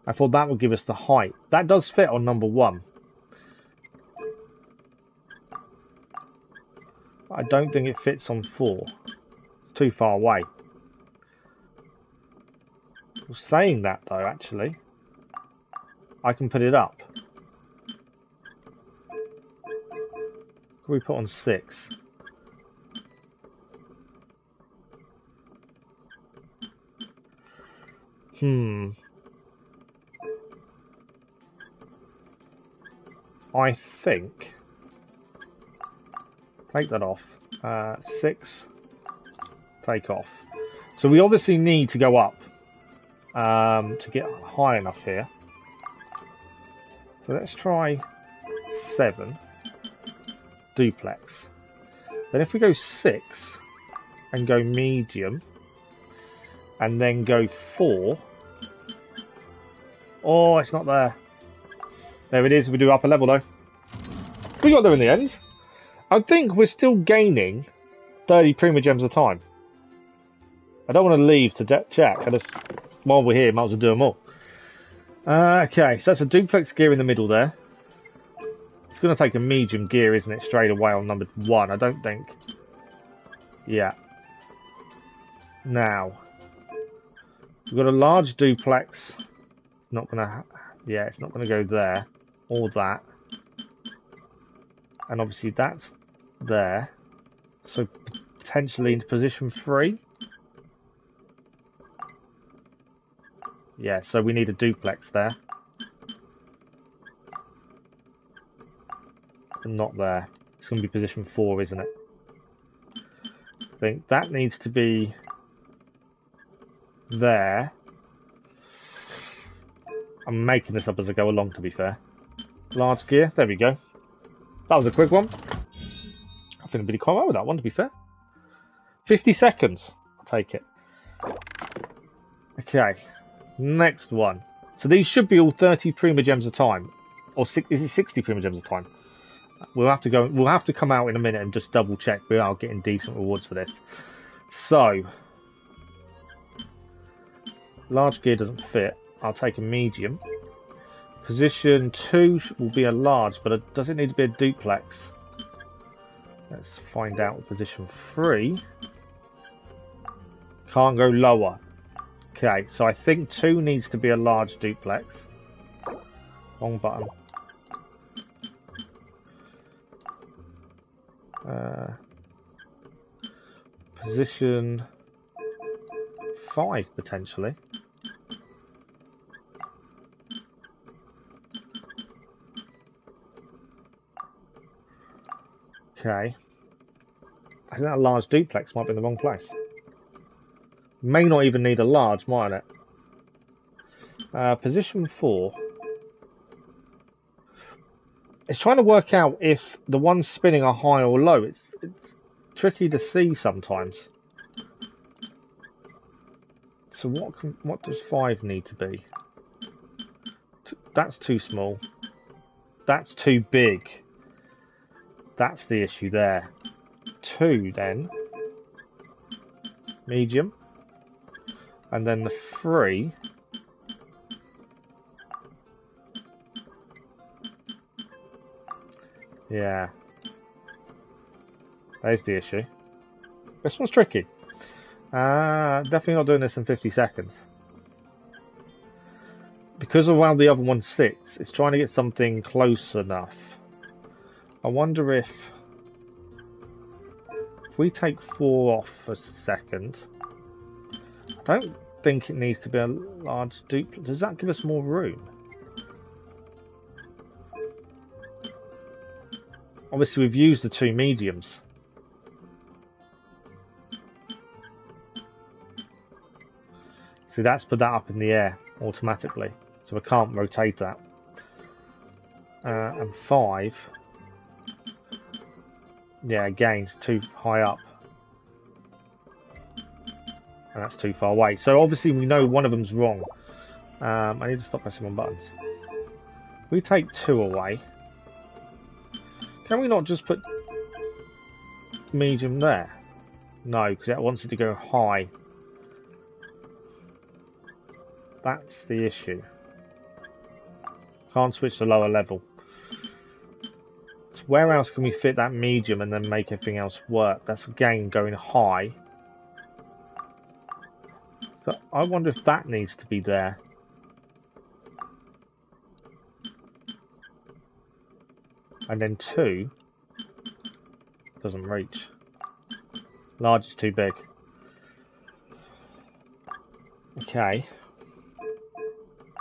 I thought that would give us the height. That does fit on number 1. I don't think it fits on 4. It's too far away. Well, saying that though, actually, I can put it up. What can we put on 6? I think... Take that off. 6. Take off. So we obviously need to go up to get high enough here. So let's try 7. Duplex. Then if we go 6 and go medium and then go 4. Oh, it's not there. There it is. We do upper level though. We got there in the end. I think we're still gaining 30 Primogems a time. I don't want to leave to check. I just, while we're here, might as well do them all. Okay, so that's a duplex gear in the middle there. It's going to take a medium gear, isn't it, straight away on number 1, I don't think. Yeah. Now, we've got a large duplex. It's not going to, yeah, it's not going to go there. Or that. And obviously that's there. So potentially into position 3. Yeah, so we need a duplex there. And not there. It's going to be position 4, isn't it? I think that needs to be there. I'm making this up as I go along, to be fair. Large gear, there we go. That was a quick one. I think I'd be quite well with that one, to be fair. 50 seconds. I'll take it. Okay. Next one. So these should be all 30 Primogems a time. Or is it 60 Primogems a time? We'll have to go. We'll have to come out in a minute and just double check. We are getting decent rewards for this. So, large gear doesn't fit. I'll take a medium. Position 2 will be a large, but does it need to be a duplex? Let's find out. Position 3 can't go lower. Okay, so I think 2 needs to be a large duplex. Wrong button. Position 5 potentially. Okay. I think that large duplex might be in the wrong place. May not even need a large, mightn't it? Position 4. It's trying to work out if the ones spinning are high or low. It's tricky to see sometimes. So what does 5 need to be? That's too small. That's too big. That's the issue there. 2 then. Medium. And then the 3. Yeah. There's the issue. This one's tricky. Definitely not doing this in 50 seconds. Because of how the other one sits, it's trying to get something close enough. I wonder if we take 4 off for a second. I don't think it needs to be a large duplicate. Does that give us more room? Obviously we've used the 2 mediums. See, that's put that up in the air automatically, so I can't rotate that. And 5, yeah, again, it's too high up, and that's too far away. So obviously we know one of them's wrong. I need to stop pressing on buttons. We take 2 away. Can we not just put medium there? No, because it wants it to go high. That's the issue. Can't switch to lower level. So where else can we fit that medium and then make everything else work? That's again going high. So I wonder if that needs to be there. And then 2 doesn't reach. Large is too big. Okay.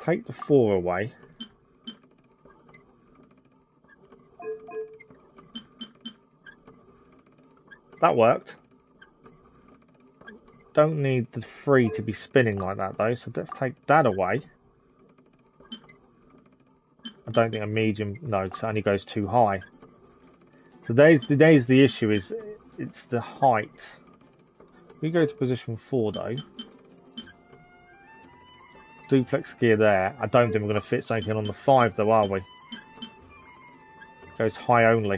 Take the 4 away. That worked. Don't need the 3 to be spinning like that though, so let's take that away. I don't think a medium, no, because it only goes too high. So there's the issue, is it's the height. We go to position 4 though. Duplex gear there. I don't think we're going to fit something on the 5 though, are we? It goes high only.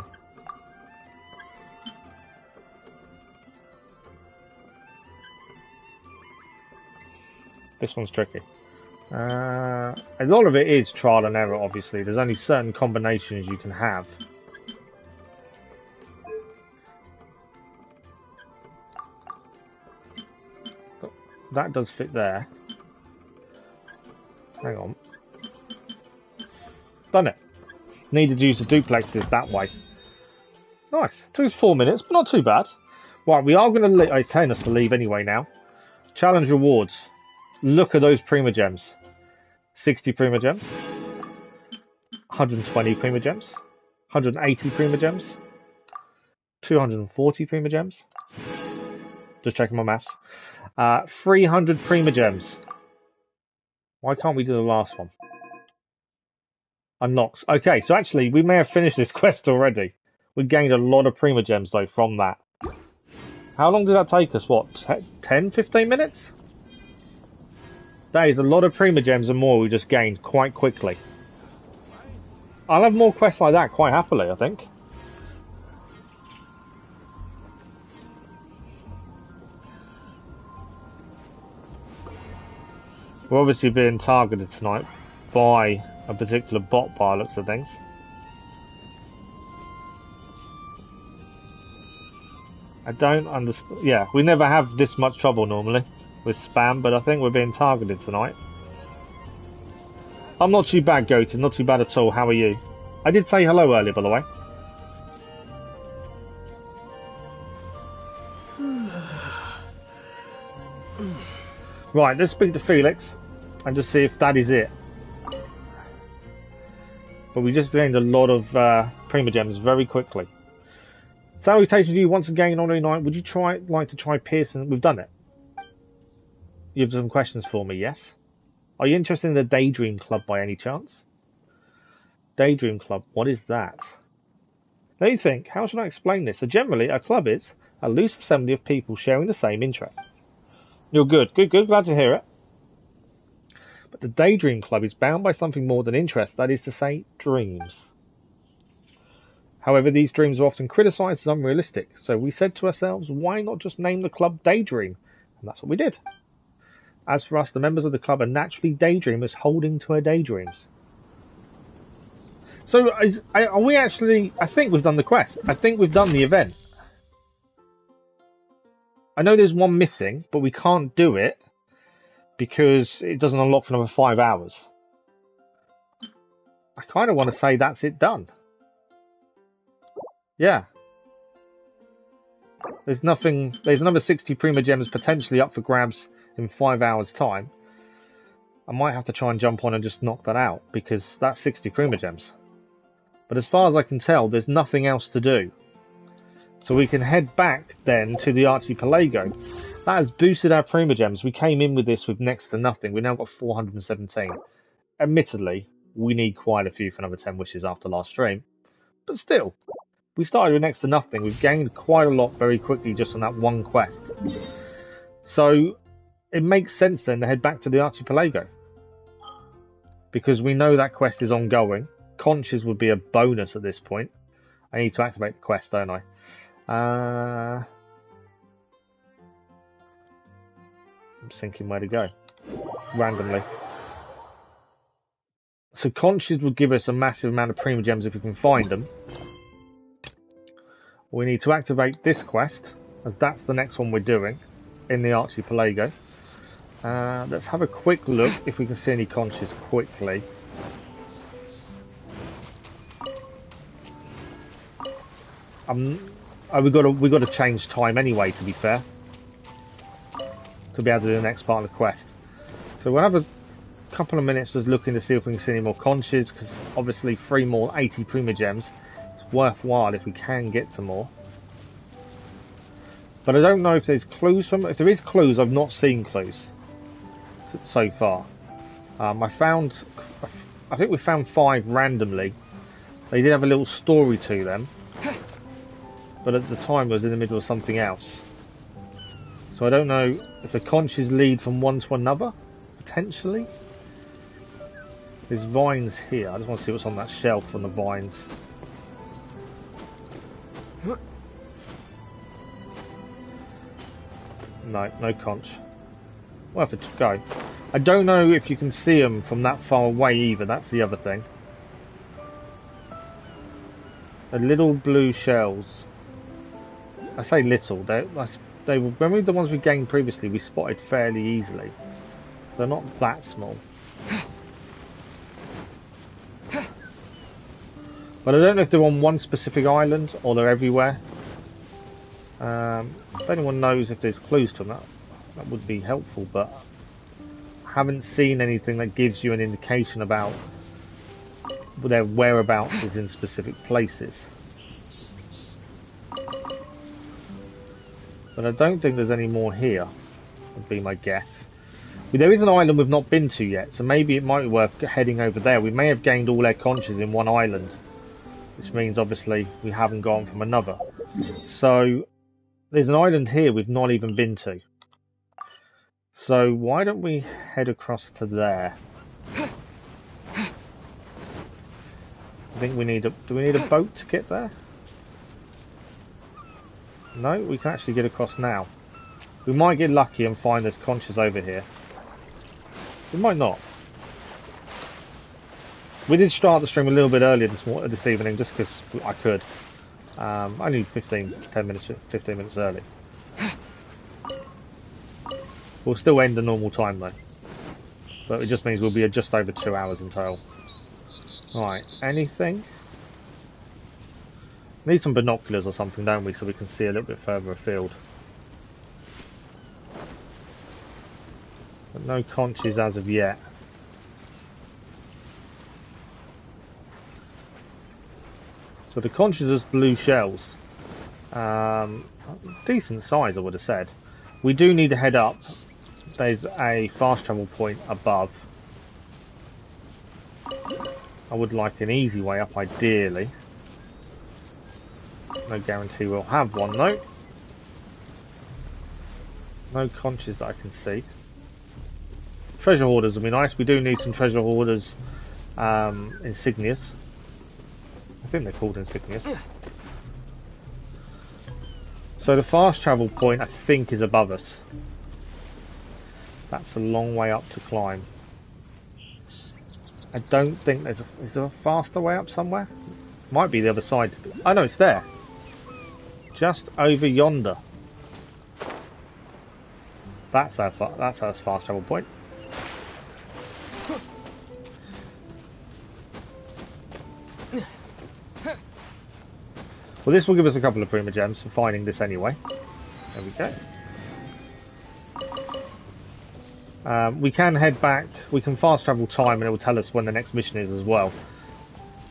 This one's tricky. A lot of it is trial and error, obviously. There's only certain combinations you can have. That does fit there. Hang on. Done it. Needed to use the duplexes that way. Nice. Took us 4 minutes, but not too bad. Right, we are going to... It's telling us to leave anyway now. Challenge rewards. Look at those Primogems. 60 Primogems. 120 Primogems. 180 Primogems. 240 Primogems. Just checking my maths. 300 Primogems. Why can't we do the last one? Unlocks. Okay, so actually we may have finished this quest already. We gained a lot of Primogems though from that. How long did that take us? What, 10, 15 minutes? That is a lot of Primogems and more we just gained quite quickly. I'll have more quests like that quite happily, I think. We're obviously being targeted tonight by a particular bot by the looks of things. I don't understand. Yeah, we never have this much trouble normally with spam, but I think we're being targeted tonight. I'm not too bad, Goated, not too bad at all. How are you? I did say hello earlier, by the way. Right, let's speak to Felix and just see if that is it. But we just gained a lot of Primogems very quickly. Salutations to you once again on night. Would you like to try Pearson? We've done it. You have some questions for me, yes? Are you interested in the Daydream Club by any chance? Daydream Club, what is that? Let me think, how should I explain this? So generally, a club is a loose assembly of people sharing the same interests. You're good, good, glad to hear it. But the Daydream Club is bound by something more than interest, that is to say, dreams. However, these dreams are often criticised as unrealistic, so we said to ourselves, why not just name the club Daydream? And that's what we did. As for us, the members of the club are naturally daydreamers holding to our daydreams. So, are we actually... I think we've done the quest. I think we've done the event. I know there's one missing, but we can't do it because it doesn't unlock for another 5 hours. I kind of want to say that's it done. Yeah. There's nothing... There's another 60 Primogems potentially up for grabs in 5 hours' time. I might have to try and jump on and just knock that out, because that's 60 Primogems. But as far as I can tell, there's nothing else to do. So we can head back then to the Archipelago. That has boosted our Primogems. We came in with this with next to nothing. We now got 417. Admittedly, we need quite a few for another 10 wishes after last stream. But still, we started with next to nothing. We've gained quite a lot very quickly just on that one quest. So it makes sense then to head back to the Archipelago. Because we know that quest is ongoing. Conches would be a bonus at this point. I need to activate the quest, don't I? I'm just thinking where to go. Randomly. So Conches would give us a massive amount of Primogems if we can find them. We need to activate this quest, as that's the next one we're doing in the Archipelago. Let's have a quick look if we can see any Conches quickly. We've got to change time anyway, to be fair, to be able to do the next part of the quest. So we'll have a couple of minutes just looking to see if we can see any more Conches, because obviously 3 more 80 Primogems. It's worthwhile if we can get some more. But I don't know if there's clues from... If there is clues, I've not seen clues so far. I think we found 5 randomly. They did have a little story to them. But at the time it was in the middle of something else. So I don't know if the Conches lead from one to another, potentially. There's vines here. I just want to see what's on that shelf on the vines. No conch. We'll have to go. I don't know if you can see them from that far away either, that's the other thing. The little blue shells. I say little, they were, when the ones we gained previously we spotted fairly easily. They're not that small. But I don't know if they're on one specific island or they're everywhere. If anyone knows if there's clues to them, that would be helpful, but I haven't seen anything that gives you an indication about their whereabouts is in specific places. But I don't think there's any more here, would be my guess. But there is an island we've not been to yet, so maybe it might be worth heading over there. We may have gained all our Conches in one island, which means obviously we haven't gone from another. So there's an island here we've not even been to. So why don't we head across to there? I think we need a... Do we need a boat to get there? No, we can actually get across now. We might get lucky and find there's Conches over here. We might not. We did start the stream a little bit earlier this evening, just because I could. Only 15 minutes early. We'll still end the normal time though. But it just means we'll be at just over 2 hours in total. Right, anything? Need some binoculars or something, don't we, so we can see a little bit further afield. But no Conches as of yet. So the Conches are blue shells. Decent size, I would have said. We do need to head up. There's a fast travel point above. I would like an easy way up, ideally. No guarantee we'll have one though. No Conches that I can see. Treasure hoarders would be nice. We do need some treasure hoarders insignias. I think they're called insignias. So the fast travel point, I think, is above us. That's a long way up to climb. I don't think there's is there a faster way up somewhere? Might be the other side. Oh no, it's there. Just over yonder. That's our fast travel point. Well, this will give us a couple of Primogems for finding this anyway. There we go. We can head back. We can fast travel time, and it will tell us when the next mission is as well.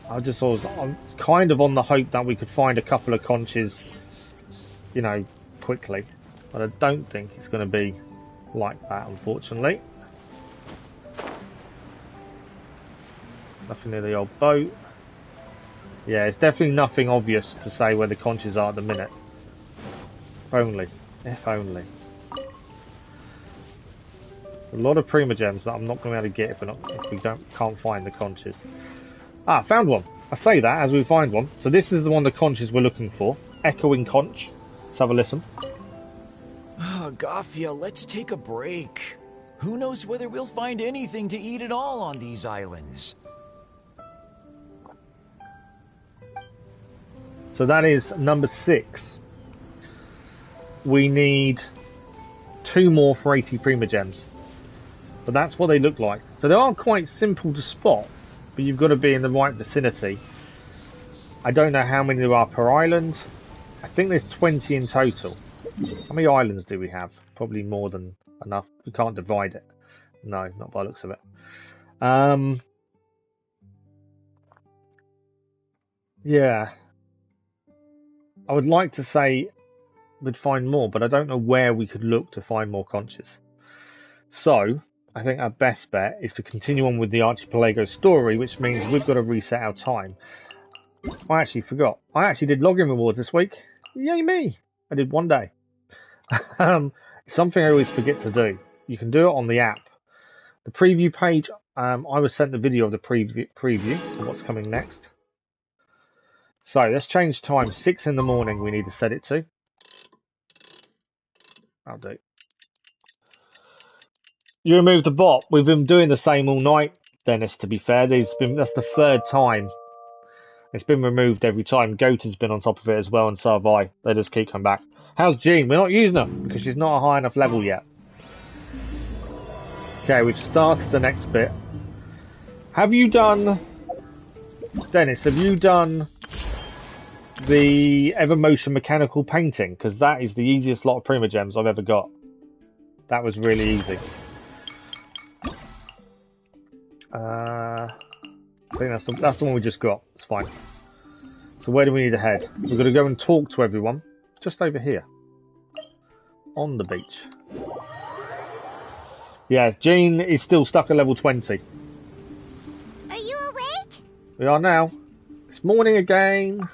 I'm kind of on the hope that we could find a couple of conches, you know, quickly. But I don't think it's going to be like that, unfortunately. Nothing near the old boat. Yeah, it's definitely nothing obvious to say where the conches are at the minute. If only. A lot of Primogems that I'm not going to be able to get if we can't find the conches. Ah, found one. I say that as we find one. So this is the one the conches we're looking for. Echoing conch. Let's have a listen. Oh, Gothia, let's take a break. Who knows whether we'll find anything to eat at all on these islands. So that is number 6. We need 2 more for 80 Primogems. But that's what they look like. So they are quite simple to spot, but you've got to be in the right vicinity. I don't know how many there are per island. I think there's 20 in total. How many islands do we have? Probably more than enough. We can't divide it. No, not by the looks of it. Yeah. I would like to say we'd find more, but I don't know where we could look to find more conches. So, I think our best bet is to continue on with the Archipelago story, which means we've got to reset our time. I actually forgot. I actually did login rewards this week. Yay me! I did one day. Something I always forget to do. You can do it on the app. The preview page, I was sent the video of the preview of what's coming next. So let's change time. 6 in the morning we need to set it to. I'll do. You remove the bot. We've been doing the same all night, Dennis, to be fair. That's the 3rd time. It's been removed every time. Goater's been on top of it as well, and so have I. They just keep coming back. How's Jean? We're not using her because she's not a high enough level yet. Okay, we've started the next bit. Have you done... Dennis, have you done the Evermotion mechanical painting? Because that is the easiest lot of Primogems I've ever got. That was really easy. I think that's the one we just got. It's fine. So where do we need to head? We've got to go and talk to everyone. Just over here. On the beach. Yeah, Jean is still stuck at level 20. Are you awake? We are now. It's morning again.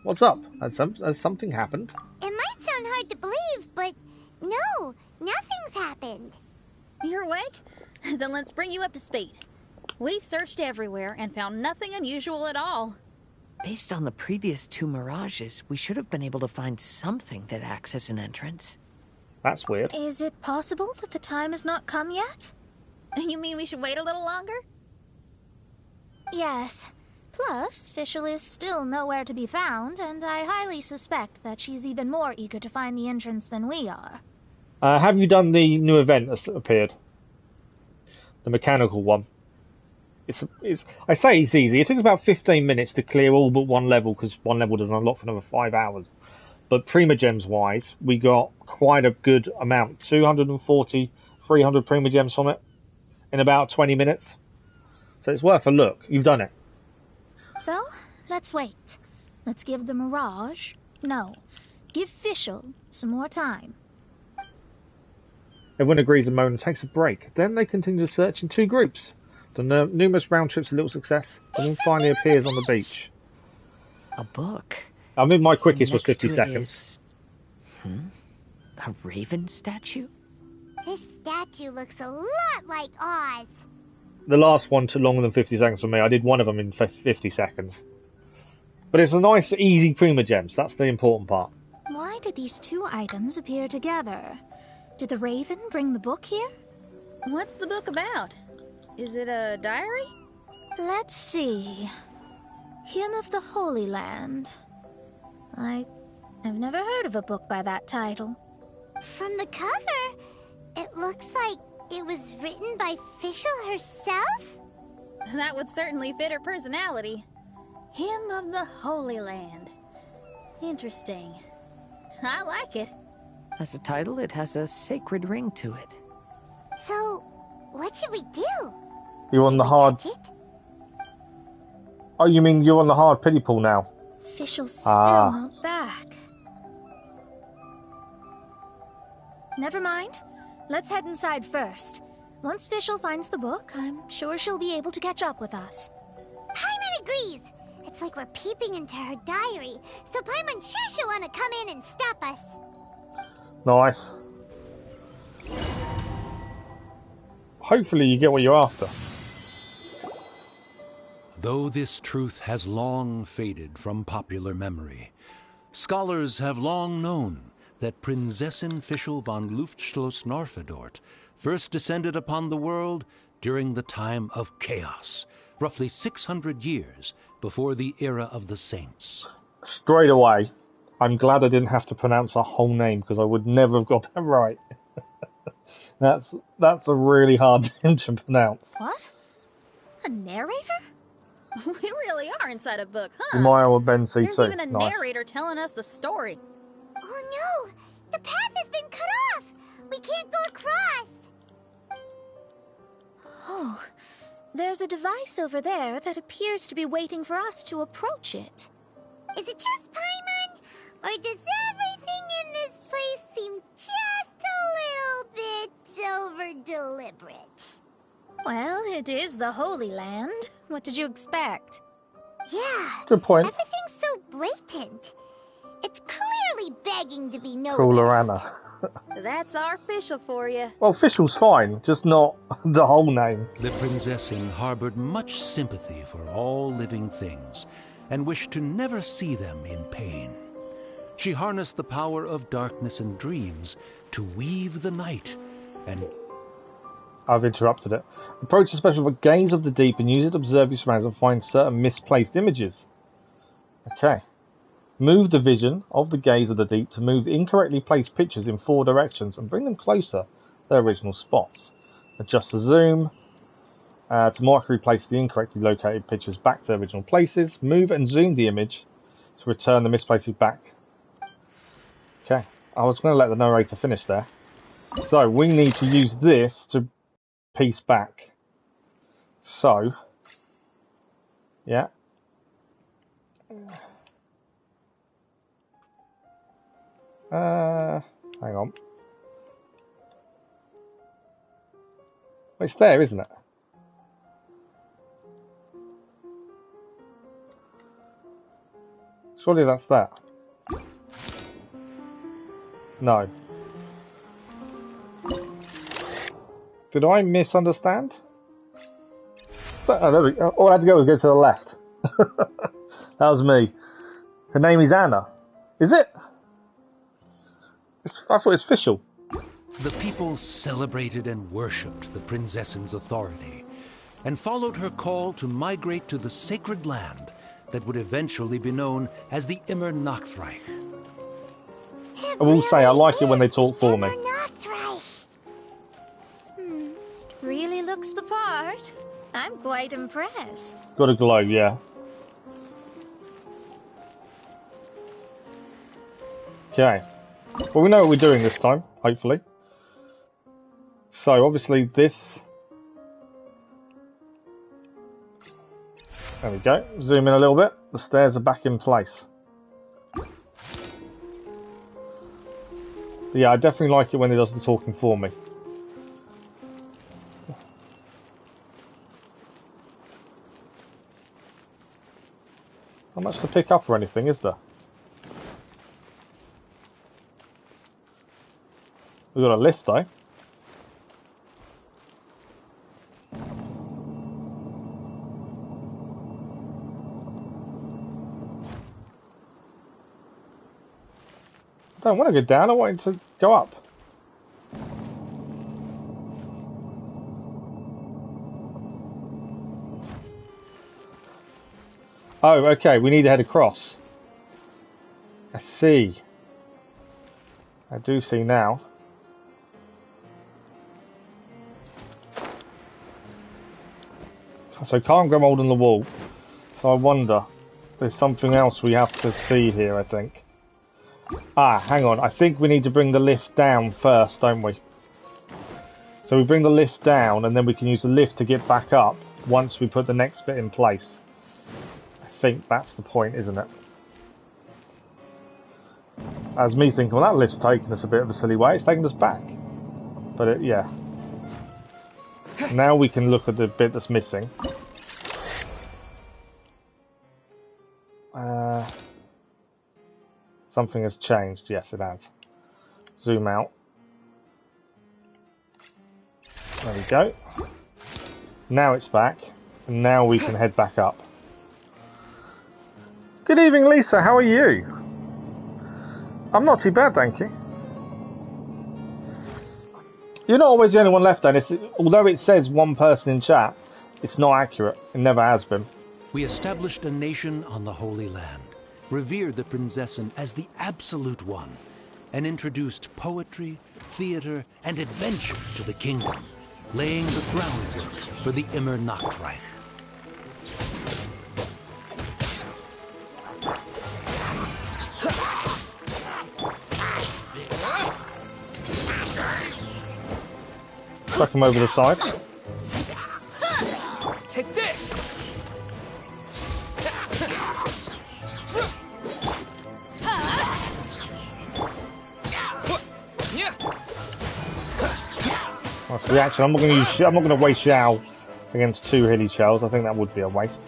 What's up? Has something happened? It might sound hard to believe, but no, nothing's happened. You're awake? Then let's bring you up to speed. We've searched everywhere and found nothing unusual at all. Based on the previous 2 mirages, we should have been able to find something that acts as an entrance. That's weird. Is it possible that the time has not come yet? You mean we should wait a little longer? Yes. Plus, Fischl is still nowhere to be found, and I highly suspect that she's even more eager to find the entrance than we are. Have you done the new event that's appeared? The mechanical one. I say it's easy. It took about 15 minutes to clear all but one level, because one level doesn't unlock for another 5 hours. But Primogems wise, we got quite a good amount. 240, 300 Primogems from it in about 20 minutes. So it's worth a look. You've done it. So, let's wait. Let's give the Mirage... No. Give Fischl some more time. Everyone agrees a moment and takes a break. Then they continue to search in 2 groups. The numerous round trips a little success, and then finally appears on the beach. A book. I mean, my quickest was Next 50 to it seconds. is... A raven statue? This statue looks a lot like Oz. The last one took longer than 50 seconds for me. I did one of them in 50 seconds. But it's a nice, easy Primogems. That's the important part. Why did these two items appear together? Did the Raven bring the book here? What's the book about? Is it a diary? Let's see. Hymn of the Holy Land. I've never heard of a book by that title. From the cover, it looks like it was written by Fischl herself? That would certainly fit her personality. Hymn of the Holy Land. Interesting. I like it. As a title, it has a sacred ring to it. So, what should we do? You're on the hard... Touch it? Oh, you mean you're on the hard pity pool now? Fischl's still not back. Never mind. Let's head inside first. Once Fischl finds the book, I'm sure she'll be able to catch up with us. Paimon agrees! It's like we're peeping into her diary, so Paimon's sure she'll want to come in and stop us. Nice. Hopefully you get what you're after. Though this truth has long faded from popular memory, scholars have long known that Prinzessin Fischl von Luftschloss Norfedort first descended upon the world during the time of chaos, roughly 600 years before the era of the saints. Straight away, I'm glad I didn't have to pronounce her whole name, because I would never have got that right. That's a really hard name to pronounce. What? A narrator? We really are inside a book, huh? Maya or Ben C There's too. even a Nice. narrator telling us the story. Oh no! The path has been cut off! We can't go across! Oh, there's a device over there that appears to be waiting for us to approach it. Is it just Paimon? Or does everything in this place seem just a little bit over-deliberate? Well, it is the Holy Land. What did you expect? Yeah. Good point. Everything's so blatant. It's clearly begging to be noticed. Cooler Anna. That's our Fischl for you. Well, Fischl's fine, just not the whole name. The Prinzessin harbored much sympathy for all living things, and wished to never see them in pain. She harnessed the power of darkness and dreams to weave the night, and... I've interrupted it. Approach the special for Gaze of the Deep and use it to observe your surroundings and find certain misplaced images. Okay. Move the vision of the Gaze of the Deep to move incorrectly placed pictures in 4 directions and bring them closer to their original spots. Adjust the zoom to mark replace the incorrectly located pictures back to their original places. Move and zoom the image to return the misplaces back. Okay. I was going to let the narrator finish there. So, we need to use this to piece back. So, yeah. Hang on. It's there, isn't it? Surely that's that. No. Did I misunderstand? Oh, there we go. All I had to go was go to the left. That was me. Her name is Anna. Is it? I thought it's Fischl. The people celebrated and worshipped the Prinzessin's authority, and followed her call to migrate to the sacred land that would eventually be known as the Immer Nachtreich. I will say, I like it when they talk for me. Really looks the part. I'm quite impressed. Got a glow, yeah. Okay. Well, we know what we're doing this time, hopefully. So, obviously, this... There we go. Zoom in a little bit. The stairs are back in place. Yeah, I definitely like it when it does the talking for me. Not much to pick up or anything, is there? We've got a lift, though. I don't want to go down, I want to go up. Oh, okay, we need to head across. I see. I do see now. So can't grab hold on the wall. So I wonder, there's something else we have to see here, I think. Ah, hang on. I think we need to bring the lift down first, don't we? So we bring the lift down and then we can use the lift to get back up once we put the next bit in place. I think that's the point, isn't it? As me thinking, well, that lift's taken us a bit of a silly way. It's taken us back. But yeah. Now we can look at the bit that's missing. Something has changed. Yes, it has. Zoom out. There we go. Now it's back. And now we can head back up. Good evening, Lisa. How are you? I'm not too bad, thank you. You're not always the only one left, Dennis. Although it says one person in chat, it's not accurate. It never has been. We established a nation on the Holy Land, revered the Prinzessin as the absolute one, and introduced poetry, theater, and adventure to the kingdom, laying the groundwork for the Immer Nachtreich. Chuck him over the side. Take this! Nice reaction. I'm not going to use. I'm not going to waste Xiao against two hilly shells. I think that would be a waste.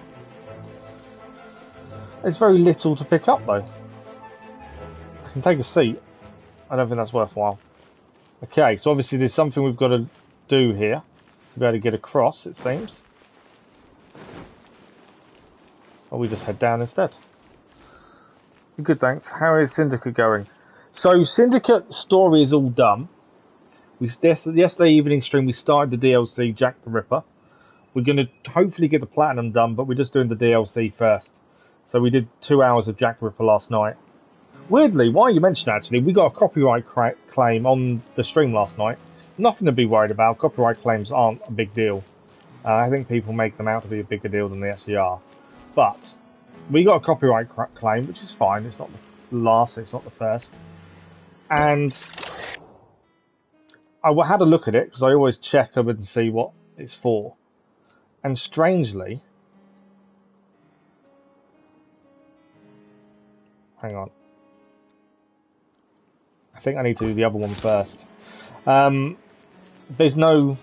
There's very little to pick up though. I can take a seat. I don't think that's worthwhile. Okay, so obviously there's something we've got to do here to be able to get across, it seems. Or we just head down instead. Good, thanks. How is Syndicate going? So Syndicate story is all done. Yesterday evening stream we started the DLC Jack the Ripper. We're going to hopefully get the Platinum done, but we're just doing the DLC first. So we did 2 hours of Jack the Ripper last night. Weirdly, why you mentioned actually, we got a copyright claim on the stream last night. Nothing to be worried about. Copyright claims aren't a big deal. I think people make them out to be a bigger deal than they actually are. But we got a copyright claim, which is fine. It's not the last, it's not the first. And I had a look at it, because I always check up and see what it's for. And strangely... Hang on. I think I need to do the other one first. There's no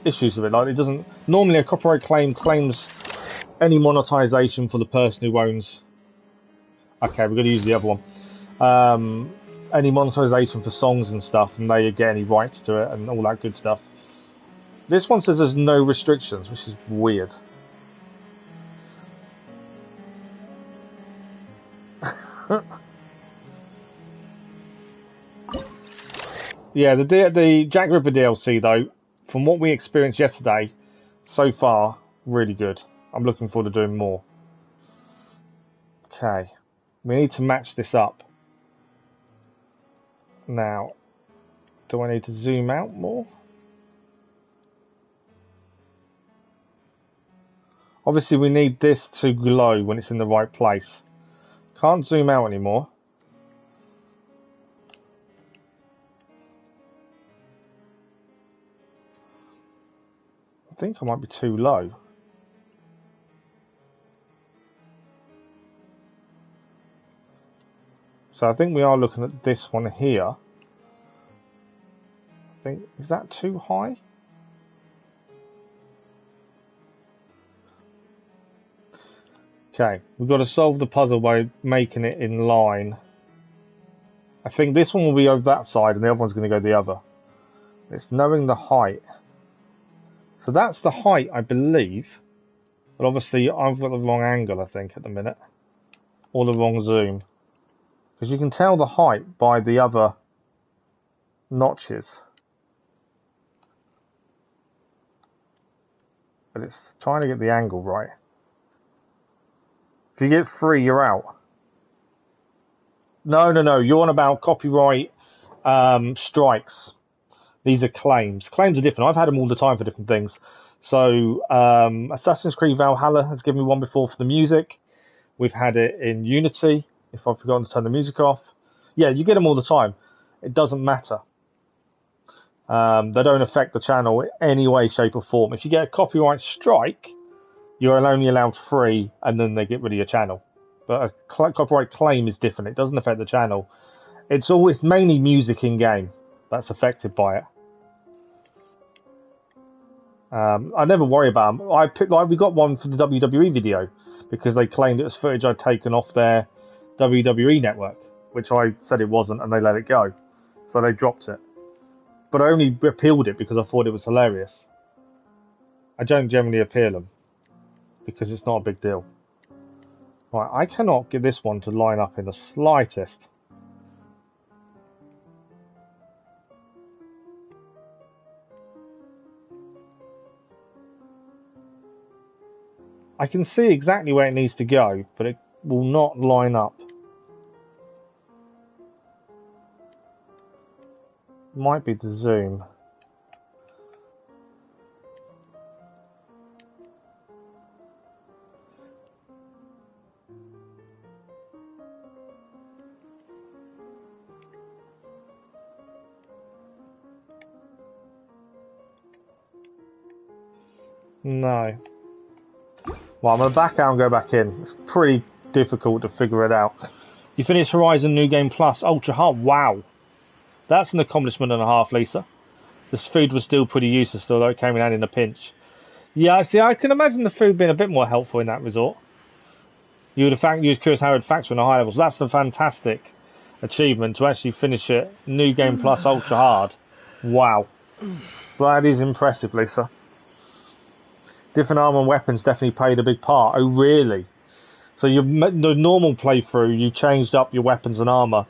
issues with it. Like, it doesn't... Normally a copyright claim claims any monetization for the person who owns... Okay, we're going to use the other one. Any monetization for songs and stuff, and they get any rights to it and all that good stuff. This one says there's no restrictions, which is weird. Yeah, the Jack Ripper DLC though, from what we experienced yesterday, so far, really good. I'm looking forward to doing more. Okay, we need to match this up. Now, do I need to zoom out more? Obviously we need this to glow when it's in the right place. Can't zoom out anymore. I think I might be too low. So I think we are looking at this one here. I think, is that too high? Okay, we've got to solve the puzzle by making it in line. I think this one will be over that side and the other one's going to go the other. It's knowing the height. So that's the height, I believe. But obviously I've got the wrong angle, I think, at the minute. Or the wrong zoom. Because you can tell the height by the other notches. But it's trying to get the angle right. If you get 3, you're out. No. You're on about copyright strikes. These are claims. Claims are different. I've had them all the time for different things. So Assassin's Creed Valhalla has given me one before for the music. We've had it in Unity, if I've forgotten to turn the music off. Yeah, you get them all the time. It doesn't matter. They don't affect the channel in any way, shape or form. If you get a copyright strike, you're only allowed 3 and then they get rid of your channel. But a copyright claim is different. It doesn't affect the channel. It's always mainly music in game that's affected by it. I never worry about them. We got one for the WWE video because they claimed it was footage I'd taken off their WWE network, which I said it wasn't, and they let it go. So they dropped it. But I only appealed it because I thought it was hilarious. I don't generally appeal them because it's not a big deal. Right, I cannot get this one to line up in the slightest. I can see exactly where it needs to go, but it will not line up. Might be the zoom. No. Well, I'm going to back out and go back in. It's pretty difficult to figure it out. You finished Horizon New Game Plus Ultra Hard. Wow. That's an accomplishment and a half, Lisa. This food was still pretty useless, although it came in handy in a pinch. Yeah, see, I can imagine the food being a bit more helpful in that resort. You was curious how it would factor in the high levels. That's a fantastic achievement to actually finish it. New Game Plus Ultra Hard. Wow. That is impressive, Lisa. Different armor and weapons definitely played a big part. Oh, really? So the normal playthrough, you changed up your weapons and armor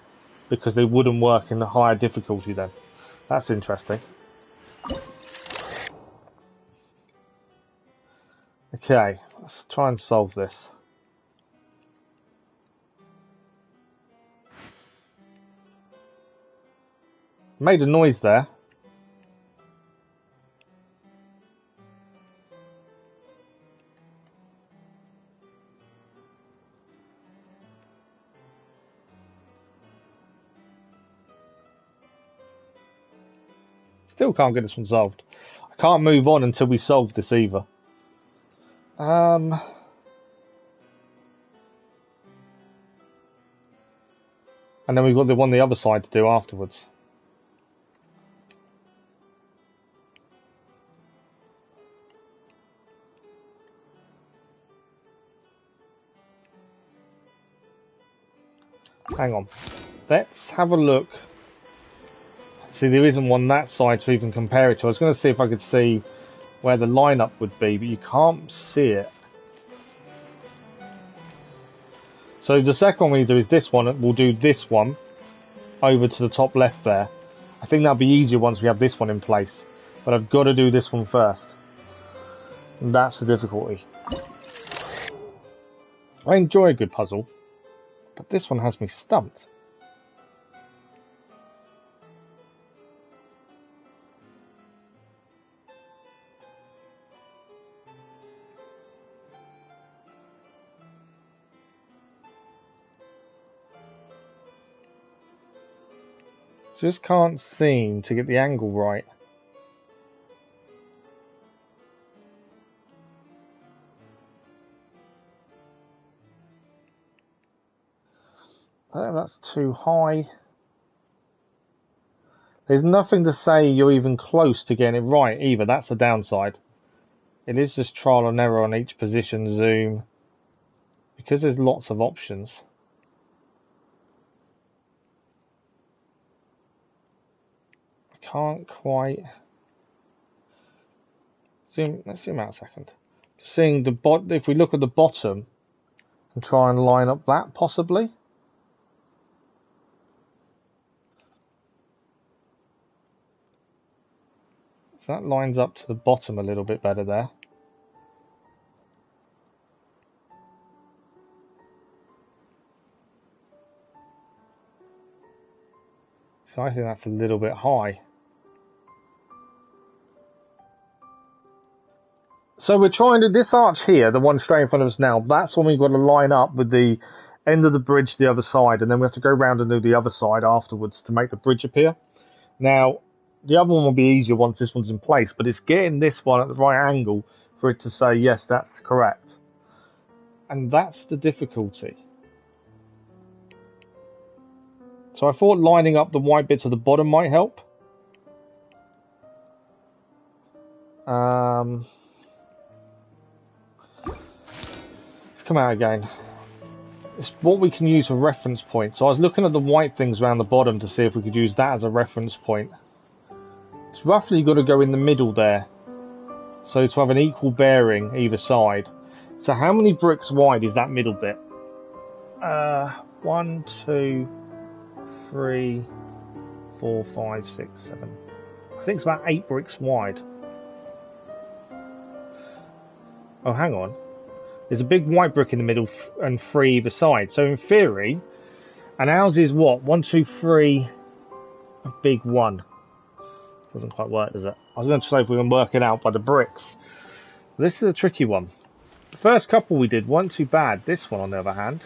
because they wouldn't work in the higher difficulty then. That's interesting. Okay, let's try and solve this. Made a noise there. Still can't get this one solved. I can't move on until we solve this either. And then we've got the one the other side to do afterwards. Hang on. Let's have a look. See, there isn't one that side to even compare it to. I was going to see if I could see where the lineup would be, but you can't see it. So the second one we do is this one. We'll do this one over to the top left there. I think that'll be easier once we have this one in place. But I've got to do this one first. And that's the difficulty. I enjoy a good puzzle, but this one has me stumped. Just can't seem to get the angle right. That's too high. There's nothing to say you're even close to getting it right either. That's the downside. It is just trial and error on each position, zoom. Because there's lots of options. Can't quite zoom. Let's zoom out a second. Just seeing the if we look at the bottom and try and line up that possibly. So that lines up to the bottom a little bit better there. So I think that's a little bit high. So we're trying to, this arch here, the one straight in front of us now, that's when we've got to line up with the end of the bridge the other side, and then we have to go round and do the other side afterwards to make the bridge appear. Now, the other one will be easier once this one's in place, but it's getting this one at the right angle for it to say, yes, that's correct. And that's the difficulty. So I thought lining up the white bits at the bottom might help. Let's come out again. It's what we can use for reference point. So I was looking at the white things around the bottom to see if we could use that as a reference point. It's roughly got to go in the middle there. So to have an equal bearing either side. So how many bricks wide is that middle bit? 1, 2, 3, 4, 5, 6, 7. I think it's about 8 bricks wide. Oh, hang on. There's a big white brick in the middle and 3 either side. So in theory, and ours is what? 1, 2, 3, a big 1. Doesn't quite work, does it? I was going to say if we can work it out by the bricks. This is a tricky one. The first couple we did weren't too bad. This one, on the other hand,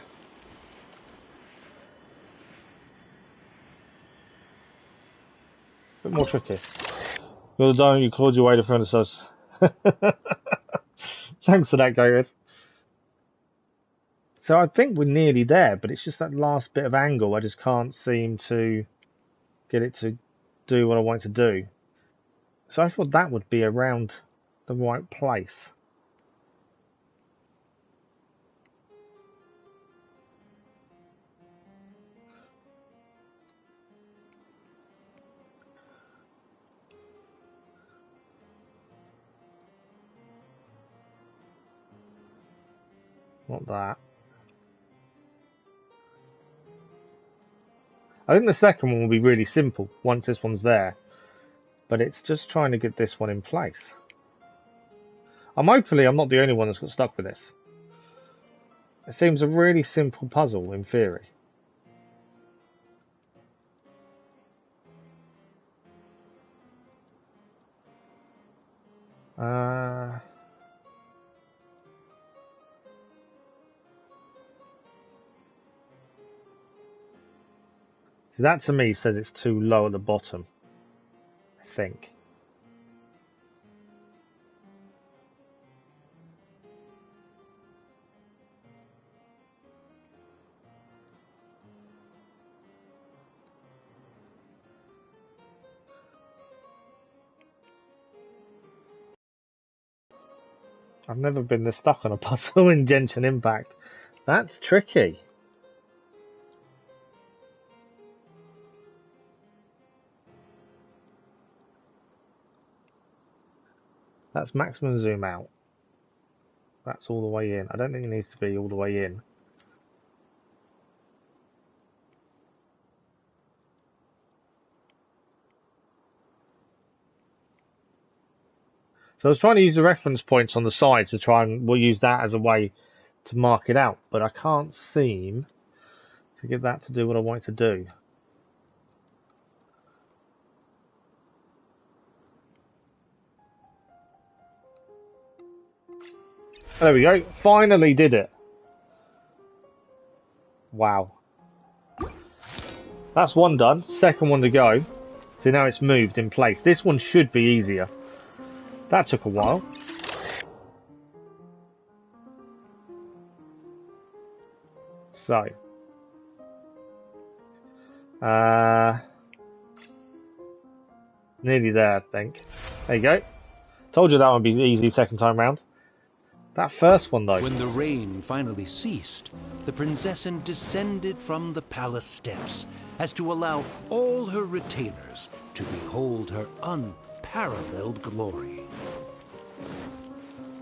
a bit more tricky. You're done, you clawed your way to front of us. Thanks for that, Gated. So I think we're nearly there, but it's just that last bit of angle. I just can't seem to get it to do what I want it to do. So I thought that would be around the right place. Not that. I think the second one will be really simple once this one's there. But it's just trying to get this one in place. Hopefully I'm not the only one that's got stuck with this. It seems a really simple puzzle in theory. That to me says it's too low at the bottom, I think. I've never been this stuck on a puzzle in Genshin Impact. That's tricky. That's maximum zoom out. That's all the way in. I don't think it needs to be all the way in. So I was trying to use the reference points on the sides to try and we'll use that as a way to mark it out, but I can't seem to get that to do what I want it to do. There we go. Finally did it. Wow. That's one done. Second one to go. So now it's moved in place. This one should be easier. That took a while. So. Nearly there, I think. There you go. Told you that would be easy second time round. That first one, though. When the rain finally ceased, the Prinzessin descended from the palace steps as to allow all her retainers to behold her unparalleled glory.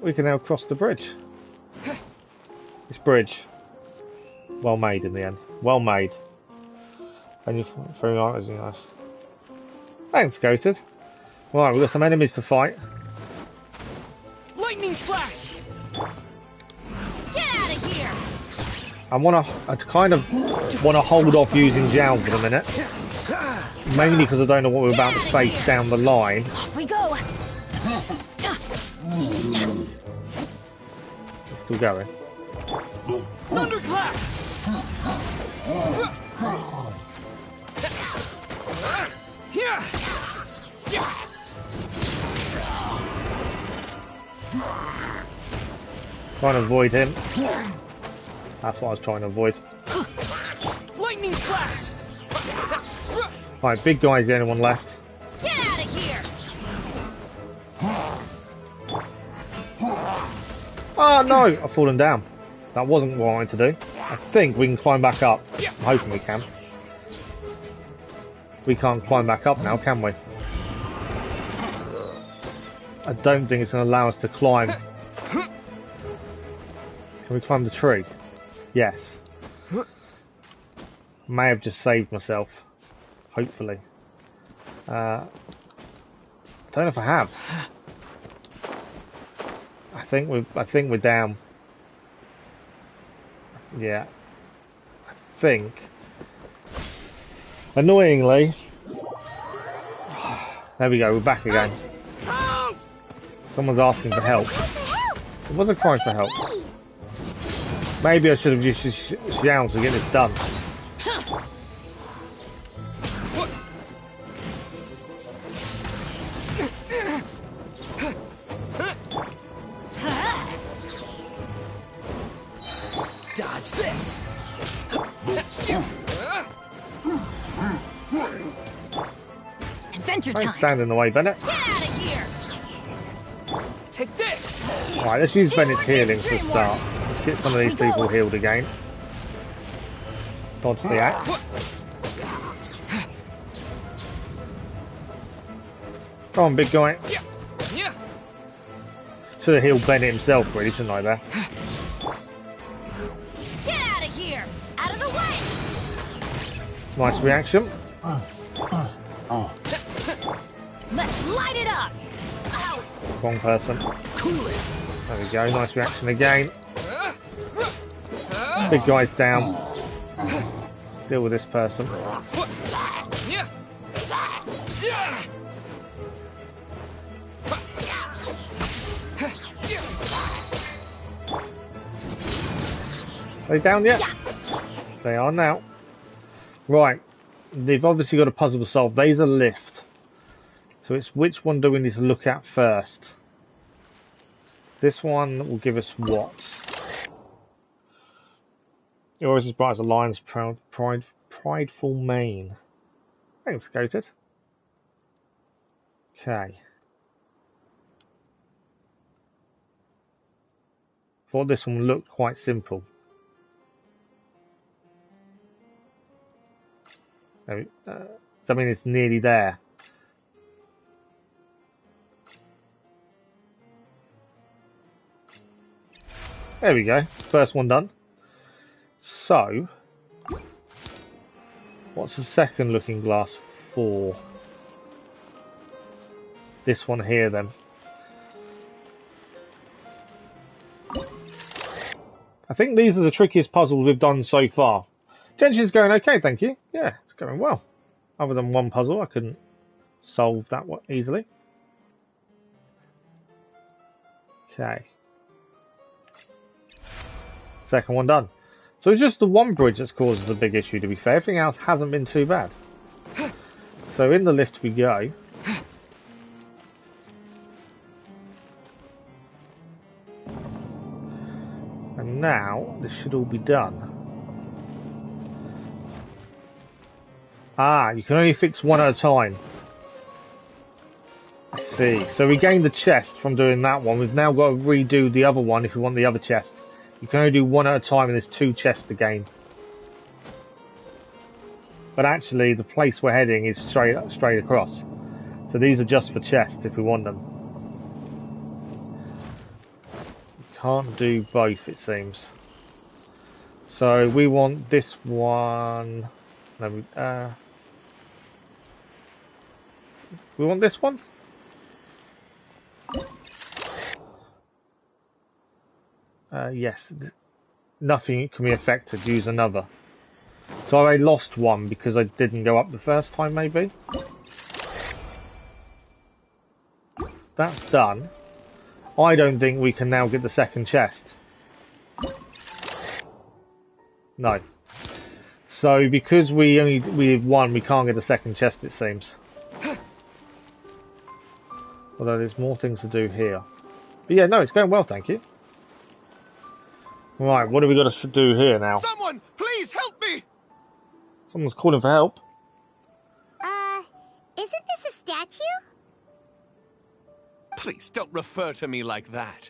We can now cross the bridge. This bridge, well made in the end. Well made. And you're very nice. Thanks, Goated. Right, we've got some enemies to fight. Lightning slash! Get out of here! I kind of want to hold off using Jowl for a minute. Mainly because I don't know what we're about to face down the line. Off we go! Still going. Thunderclap! Yeah! Trying to avoid him. That's what I was trying to avoid. Lightning slash! Right, big guy's the only one left. Get out of here! Oh no! I've fallen down. That wasn't what I wanted to do. I think we can climb back up. I'm hoping we can. We can't climb back up now, can we? I don't think it's going to allow us to climb. Can we climb the tree? Yes. May have just saved myself. Hopefully. I don't know if I have. I think we're down. Yeah. I think. Annoyingly. There we go, we're back again. Someone's asking for help. It was a cry for help. Maybe I should have used Xiao to get this done. Dodge this! Adventure Don't time! stand in the way, Bennett. Get out of here! Take this! Right, let's use Bennett's healing for a start. Let's get some of these people healed again. Dodge the axe. Come on, big guy. Yeah. Should have healed Bennett himself, really, shouldn't I, there? Get out of here! Out of the way! Nice reaction. Let's light it up! Ow. Wrong person. There we go, nice reaction again. Big guy's down. Deal with this person. Yeah. Are they down yet? They are now. Right. They've obviously got a puzzle to solve. There's a lift. So it's which one do we need to look at first? This one will give us what? Yours is bright as a lion's prideful mane. Thanks, Goated. Okay. Thought this one looked quite simple. Does that mean it's nearly there? There we go. First one done. So, what's the second looking glass for? This one here then. I think these are the trickiest puzzles we've done so far. Genshin's going okay, thank you. Yeah, it's going well. Other than one puzzle, I couldn't solve that one easily. Okay. Second one done. So it's just the one bridge that's caused the big issue, to be fair. Everything else hasn't been too bad. So in the lift we go. And now this should all be done. Ah, you can only fix one at a time. I see. So we gained the chest from doing that one. We've now got to redo the other one if we want the other chest. You can only do one at a time and there's two chests to gain. But actually the place we're heading is straight across. So these are just for chests if we want them. We can't do both, it seems. So we want this one. No, we want this one? Yes. Nothing can be affected. Use another. So I lost one because I didn't go up the first time, maybe? That's done. I don't think we can now get the second chest. No. So because we have one, we can't get a second chest, it seems. Although there's more things to do here. But yeah, no, it's going well, thank you. Right, what have we got to do here now? Someone, please help me! Someone's calling for help. Isn't this a statue? Please don't refer to me like that.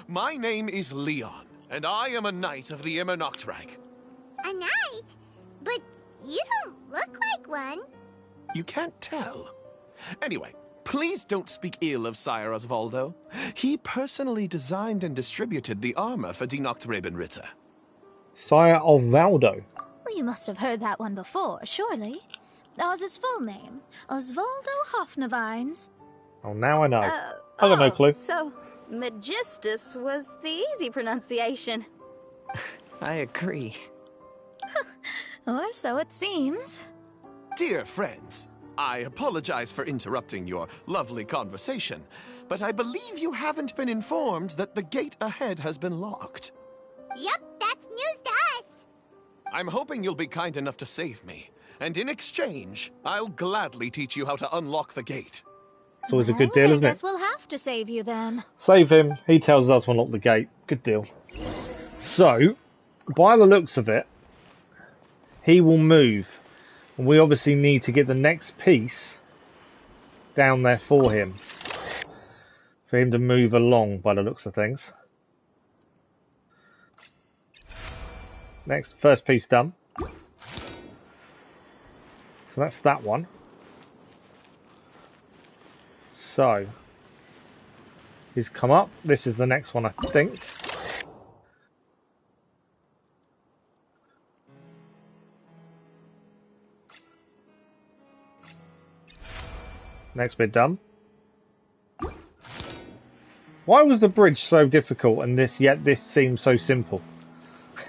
My name is Leon, and I am a knight of the Immernachtreich. A knight? But you don't look like one. You can't tell. Anyway, please don't speak ill of Sire Osvaldo. He personally designed and distributed the armor for Die Nachtrebenritter. Sire Osvaldo. Well, you must have heard that one before, surely. Oz's full name, Osvaldo Hofnevines. Oh, now I know. I got no clue. So, Magistus was the easy pronunciation. I agree. Or so it seems. Dear friends, I apologize for interrupting your lovely conversation, but I believe you haven't been informed that the gate ahead has been locked. Yep, that's news to us. I'm hoping you'll be kind enough to save me, and in exchange, I'll gladly teach you how to unlock the gate. It's always a good deal, isn't I it? guess we'll have to save you then. Save him. He tells us to unlock the gate. Good deal. So, by the looks of it, he will move. And we obviously need to get the next piece down there for him. For him to move along, by the looks of things. Next, first piece done. So that's that one. So, he's come up. This is the next one, I think. Next bit done. Why was the bridge so difficult and this seems so simple?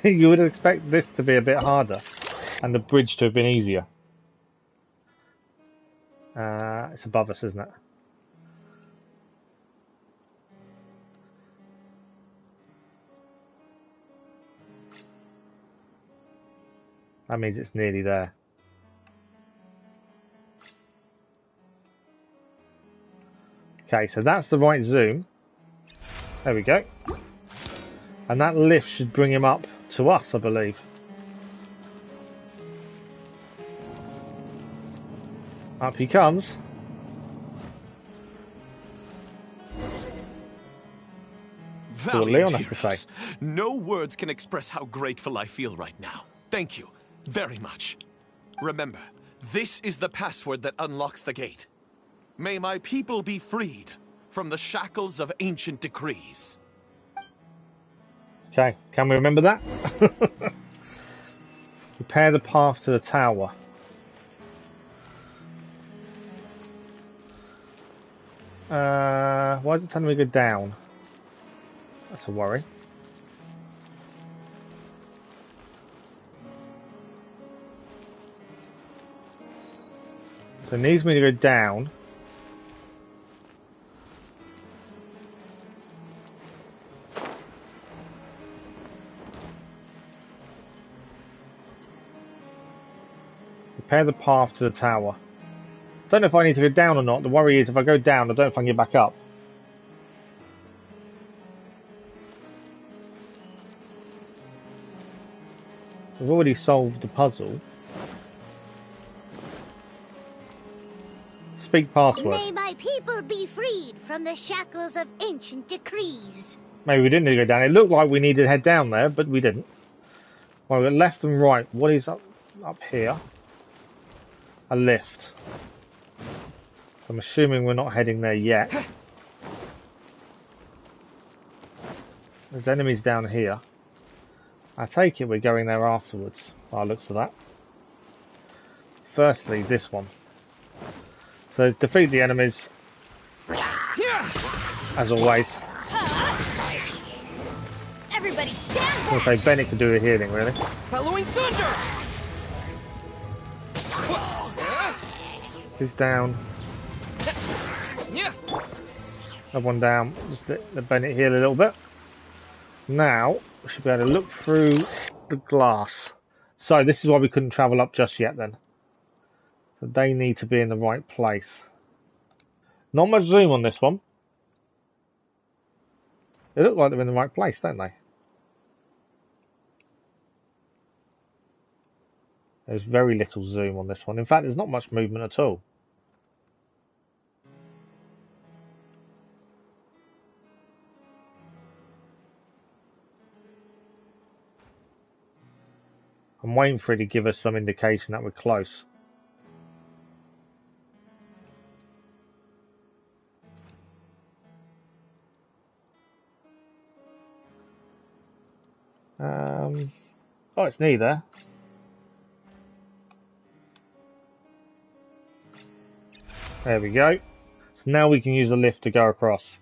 You would expect this to be a bit harder and the bridge to have been easier. It's above us, isn't it? That means it's nearly there. Okay, so that's the right zoom. There we go. And that lift should bring him up to us, I believe. Up he comes. Valiant heroes. No words can express how grateful I feel right now. Thank you very much. Remember, this is the password that unlocks the gate. May my people be freed from the shackles of ancient decrees. Okay, can we remember that? Prepare the path to the tower. Why is it telling me to go down? That's a worry. So it needs me to go down. Prepare the path to the tower. Don't know if I need to go down or not. The worry is if I go down, I don't know if I can get back up. We've already solved the puzzle. Speak password. May my people be freed from the shackles of ancient decrees. Maybe we didn't need to go down. It looked like we needed to head down there, but we didn't. Well, we've got left and right. What is up here? A lift. I'm assuming we're not heading there yet. There's enemies down here. I take it we're going there afterwards, by the looks of that. Firstly, this one. So defeat the enemies. As always. Everybody Okay, Bennett can do the healing, really. Following thunder! He's down. Yeah. Another one down. Just let Bennett heal a little bit. Now, we should be able to look through the glass. So, this is why we couldn't travel up just yet then. So they need to be in the right place. Not much zoom on this one. They look like they're in the right place, don't they? There's very little zoom on this one. In fact, there's not much movement at all. I'm waiting for it to give us some indication that we're close. Oh, it's neither. There we go. So now we can use the lift to go across,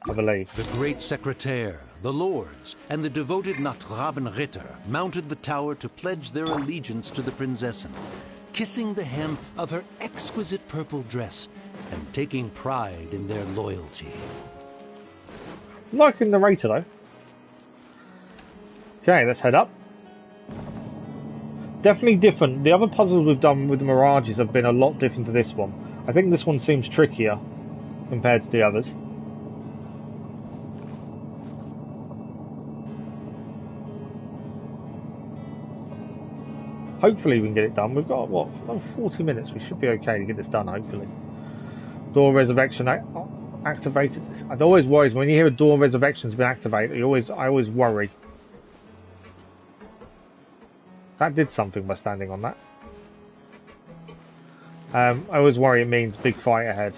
I believe. The great secretaire, the lords, and the devoted Nachtrabenritter mounted the tower to pledge their allegiance to the Prinzessin, kissing the hem of her exquisite purple dress and taking pride in their loyalty. Like a narrator, though. Okay, let's head up. Definitely different. The other puzzles we've done with the Mirages have been a lot different to this one. I think this one seems trickier compared to the others. Hopefully we can get it done. We've got, what, 40 minutes. We should be okay to get this done, hopefully. Door resurrection activated. It always worries when you hear a door resurrection's been activated. I always worry. That did something by standing on that. I always worry it means big fight ahead.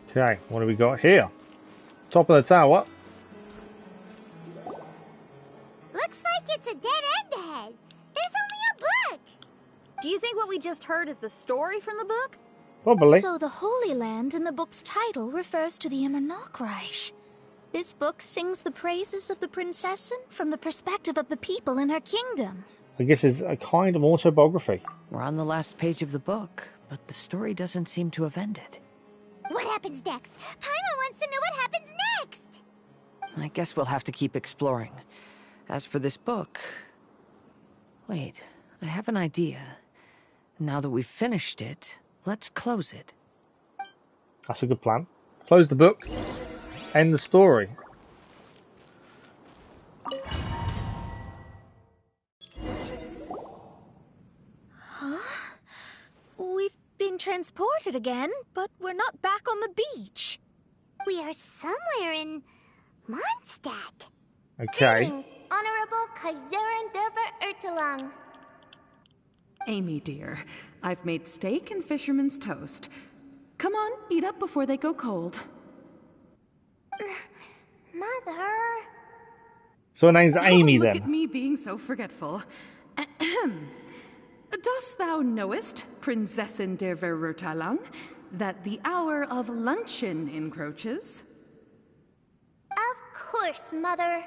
Okay, what do we got here? Top of the tower. Looks like it's a dead end ahead. There's only a book. Do you think what we just heard is the story from the book? Probably. So the Holy Land in the book's title refers to the Immer Nordreich. This book sings the praises of the Prinzessin from the perspective of the people in her kingdom. I guess it's a kind of autobiography. We're on the last page of the book, but the story doesn't seem to have ended. What happens next? Paimon wants to know what happens next. I guess we'll have to keep exploring. As for this book... Wait, I have an idea. Now that we've finished it, let's close it. That's a good plan. Close the book. End the story. Huh? We've been transported again, but we're not back on the beach. We are somewhere in Mondstadt. Okay. Greetings, Honorable Kaiserin Derver Ertelang. Amy, dear, I've made steak and fisherman's toast. Come on, eat up before they go cold. Mother. So her name's Amy, look then. Look at me being so forgetful. Ahem. Dost thou knowest, Prinzessin der Verurteilung, that the hour of luncheon encroaches? Of course, Mother.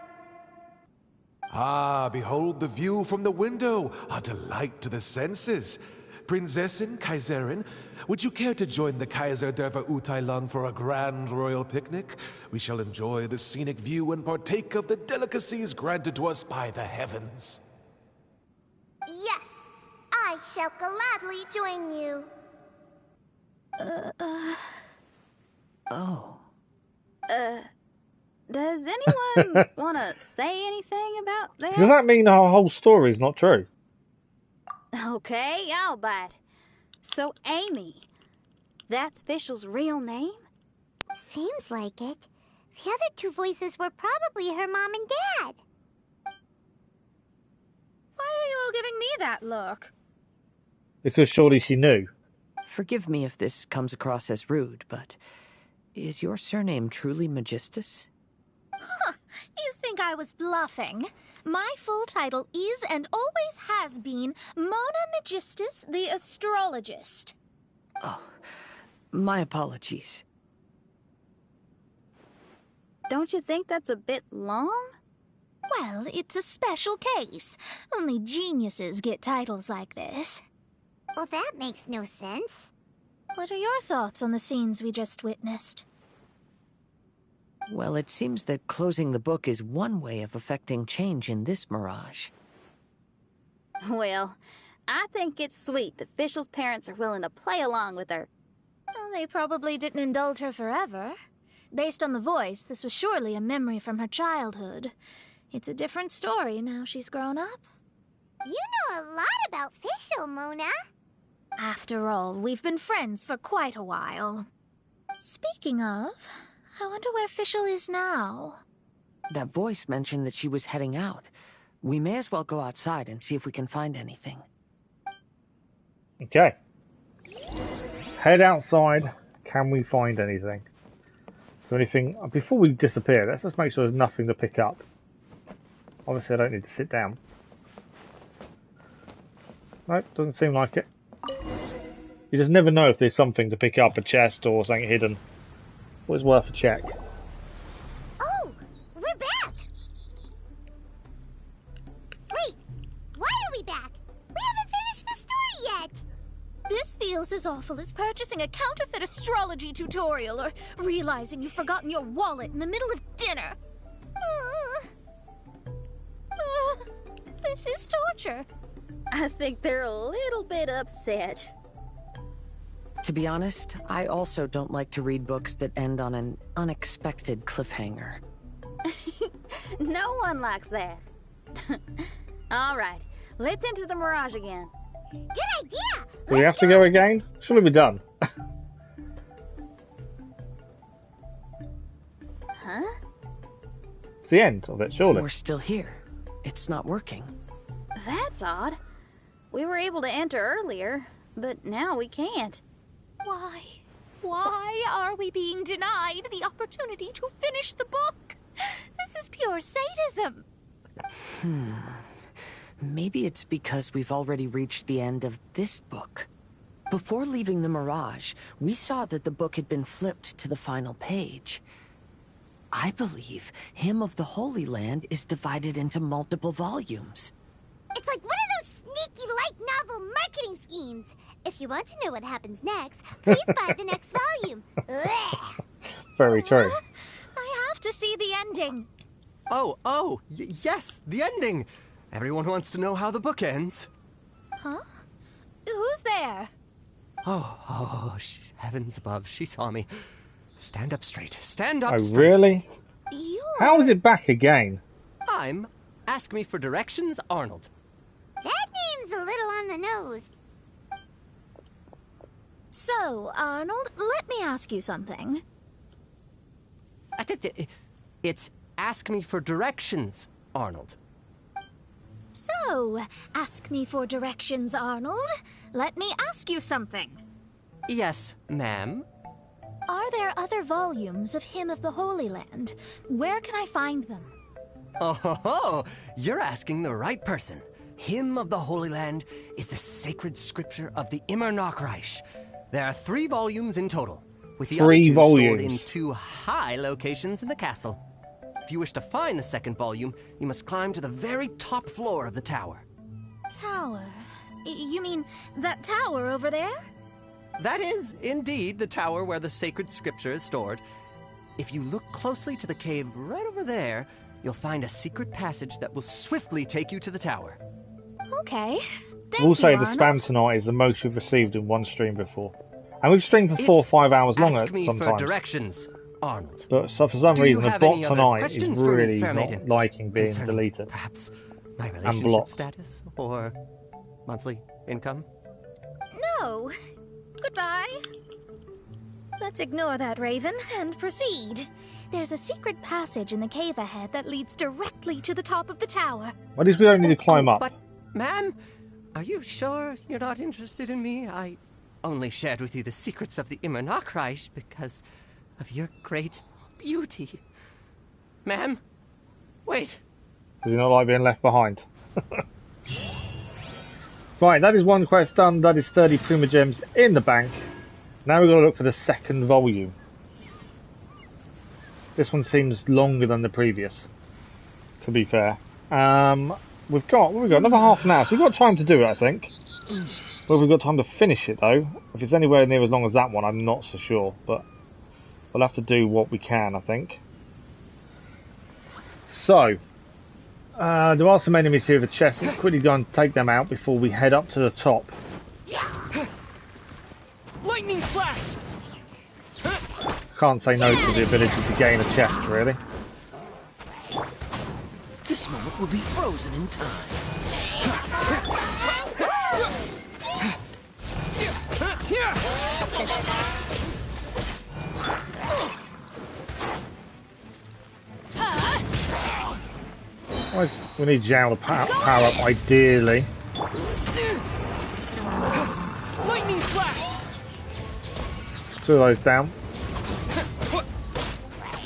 Ah, behold the view from the window, a delight to the senses. Prinzessin, Kaiserin, would you care to join the Kaiser der Verurteilung for a grand royal picnic? We shall enjoy the scenic view and partake of the delicacies granted to us by the heavens. Yes, I shall gladly join you. Oh. Does anyone want to say anything about that? Does that mean our whole story is not true? Okay, I'll bite. So, Amy, that's Fischl's real name? Seems like it. The other two voices were probably her mom and dad. Why are you all giving me that look? Because surely she knew. Forgive me if this comes across as rude, but is your surname truly Magistus? Huh, you think I was bluffing? My full title is and always has been Mona Magistus the Astrologist. Oh, my apologies. Don't you think that's a bit long? Well, it's a special case. Only geniuses get titles like this. Well, that makes no sense. What are your thoughts on the scenes we just witnessed? Well, it seems that closing the book is one way of affecting change in this mirage. Well, I think it's sweet that Fischl's parents are willing to play along with her. Well, they probably didn't indulge her forever. Based on the voice, this was surely a memory from her childhood. It's a different story now she's grown up. You know a lot about Fischl, Mona. After all, we've been friends for quite a while. Speaking of, I wonder where Fischl is now. That voice mentioned that she was heading out. We may as well go outside and see if we can find anything. Okay. Head outside. Can we find anything? Is there anything... Before we disappear, let's just make sure there's nothing to pick up. Obviously, I don't need to sit down. Nope, doesn't seem like it. You just never know if there's something to pick up, a chest or something hidden. Always worth a check. Oh, we're back! Wait, why are we back? We haven't finished the story yet! This feels as awful as purchasing a counterfeit astrology tutorial or realizing you've forgotten your wallet in the middle of dinner. This is torture. I think they're a little bit upset. To be honest, I also don't like to read books that end on an unexpected cliffhanger. No one likes that. All right, let's enter the mirage again. Good idea! Do we have to go again? Surely we're done. Huh? It's the end of it, surely. We're still here. It's not working. That's odd. We were able to enter earlier, but now we can't. Why? Why are we being denied the opportunity to finish the book? This is pure sadism. Maybe it's because we've already reached the end of this book. Before leaving the Mirage, we saw that the book had been flipped to the final page. I believe Hymn of the Holy Land is divided into multiple volumes. It's like one of those sneaky light novel marketing schemes. If you want to know what happens next, please buy the next volume. Very true. I have to see the ending. Yes, the ending. Everyone wants to know how the book ends. Huh? Who's there? Heavens above, she saw me. Stand up straight. Stand up straight. Oh, really? You're... How is it back again? I'm Ask Me for Directions, Arnold. That name's a little on the nose. So, Arnold, let me ask you something. It's Ask Me for Directions, Arnold. So, ask me for directions, Arnold. Let me ask you something. Yes, ma'am. Are there other volumes of Hymn of the Holy Land? Where can I find them? Oh, you're asking the right person. Hymn of the Holy Land is the sacred scripture of the Immer Nachreich. There are 3 volumes in total, with the other 2 stored in 2 high locations in the castle. If you wish to find the second volume, you must climb to the very top floor of the tower. Tower? You mean that tower over there? That is, indeed, the tower where the sacred scripture is stored. If you look closely to the cave right over there, you'll find a secret passage that will swiftly take you to the tower. Okay. I will say the spam tonight is the most we've received in one stream before. And we've streamed for 4 or 5 hours longer Ask me sometimes. for directions, Arnold. But so for some reason, the bot tonight is really not liking being deleted. Perhaps my relationship status or monthly income? No. Goodbye. Let's ignore that, Raven, and proceed. There's a secret passage in the cave ahead that leads directly to the top of the tower. At least we don't need to climb up. But, ma'am, are you sure you're not interested in me? I only shared with you the secrets of the Immer Nachreich because of your great beauty. Ma'am, wait. Does he not like being left behind? Right, that is one quest done. That is 30 Primogems in the bank. Now we've got to look for the second volume. This one seems longer than the previous, to be fair. We've got another half an hour, so we've got time to do it, I think. Whether we've got time to finish it, though, if it's anywhere near as long as that one, I'm not so sure, but we'll have to do what we can, I think. So, there are some enemies here with a chest. Let's quickly go and take them out before we head up to the top. Lightning flash! Can't say no to the ability to gain a chest, really. This moment will be frozen in time. We need Zhao to power up, ideally. Lightning flash! Two of those down.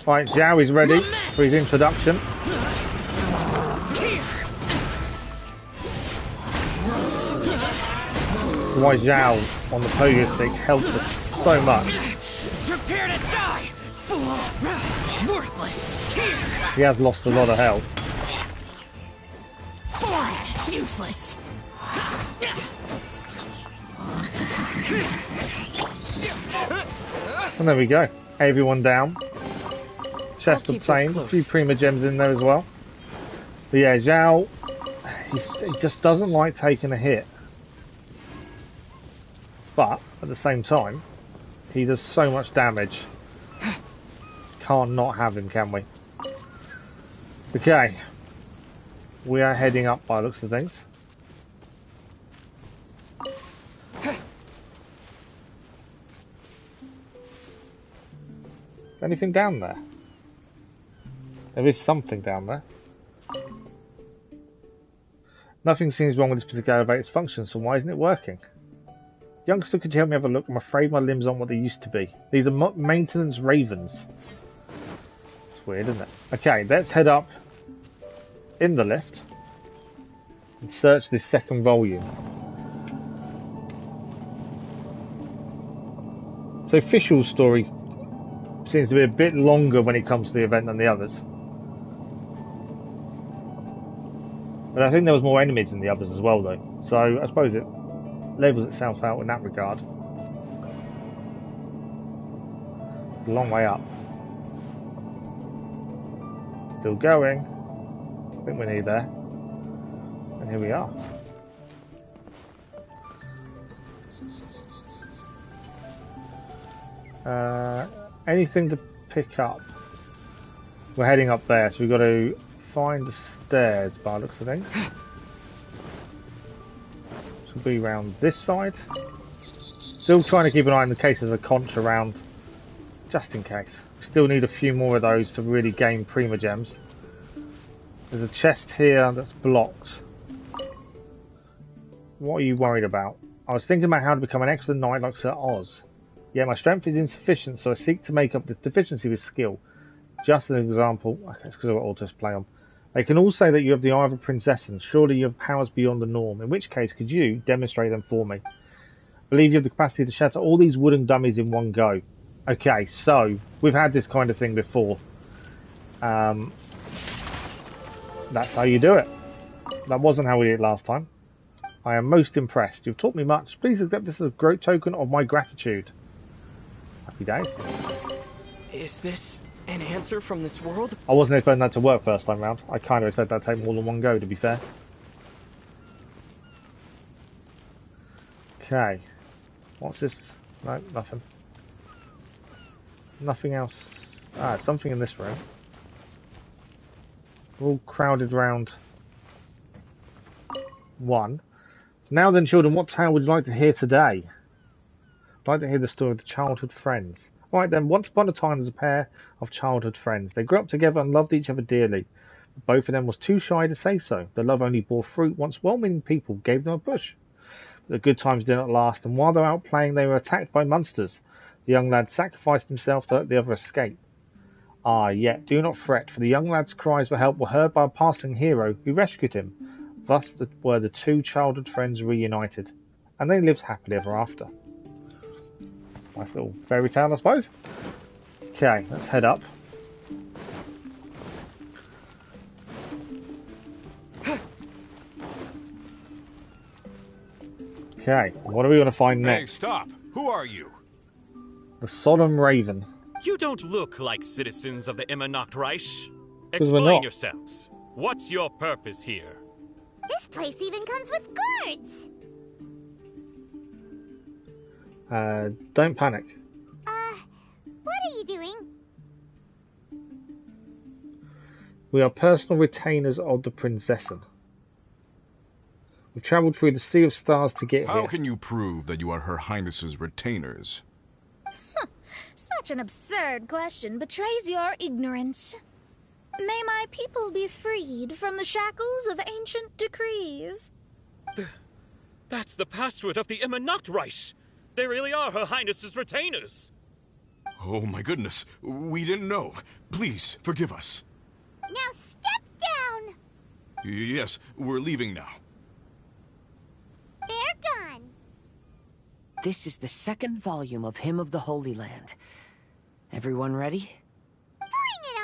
Right, Zhao is ready for his introduction. Why Zhao on the pogo stick helps us so much. Prepare to die, fool! Worthless! He has lost a lot of health. Boring! Useless! And there we go. Everyone down. Chest obtained. A few Primogems in there as well. But yeah, Zhao, he just doesn't like taking a hit. But at the same time, he does so much damage. Can't not have him, can we? Okay. We are heading up by the looks of things. Anything down there? There is something down there. Nothing seems wrong with this particular elevator's function, so why isn't it working? Youngster, could you help me have a look? I'm afraid my limbs aren't what they used to be. These are maintenance ravens. It's weird, isn't it? Okay, let's head up in the lift and search this second volume. So Fischl's story seems to be a bit longer when it comes to the event than the others. But I think there was more enemies than the others as well, though. So I suppose it levels itself out in that regard. A long way up. Still going. I think we're near there. And here we are. Anything to pick up? We're heading up there, so we've got to find the stairs by the looks of things. This will be around this side. Still trying to keep an eye in the case there's a conch around, just in case. We still need a few more of those to really gain Primogems. There's a chest here that's blocked. What are you worried about? I was thinking about how to become an excellent knight like Sir Oz. Yet my strength is insufficient, so I seek to make up this deficiency with skill. Just an example. Okay, it's because I've got auto display on. They can all say that you have the eye of a princess, and surely you have powers beyond the norm. In which case, could you demonstrate them for me? I believe you have the capacity to shatter all these wooden dummies in one go. Okay, so we've had this kind of thing before. That's how you do it. That wasn't how we did it last time. I am most impressed. You've taught me much. Please accept this as a great token of my gratitude. Happy days. Is this an answer from this world? I wasn't expecting that to work first time round. I kind of said that'd take more than one go, to be fair. Okay. What's this? No, nothing. Nothing else. Ah, something in this room. We're all crowded round one. Now then, children, what tale would you like to hear today? I'd like to hear the story of the childhood friends. Right then, once upon a time there was a pair of childhood friends. They grew up together and loved each other dearly. But both of them was too shy to say so. Their love only bore fruit once well-meaning people gave them a push. But the good times did not last, and while they were out playing they were attacked by monsters. The young lad sacrificed himself to let the other escape. Ah, yet do not fret, for the young lad's cries for help were heard by a passing hero who rescued him. Thus were the two childhood friends reunited, and they lived happily ever after. Nice little fairy tale, I suppose. Okay, let's head up. Okay, what are we going to find Hey, next? stop! Who are you? The Sodom Raven. You don't look like citizens of the Immernachtreich. 'Cause we're Explain not. yourselves. What's your purpose here? This place even comes with guards! Don't panic. What are you doing? We are personal retainers of the Prinzessin. We've travelled through the Sea of Stars to get How here. can you prove that you are Her Highness's retainers? Such an absurd question betrays your ignorance. May my people be freed from the shackles of ancient decrees. That's the password of the Immernachtreich. They really are Her Highness's retainers. Oh my goodness, we didn't know. Please, forgive us. Now step down! Yes, we're leaving now. They're gone. This is the second volume of Hymn of the Holy Land. Everyone ready? Bring it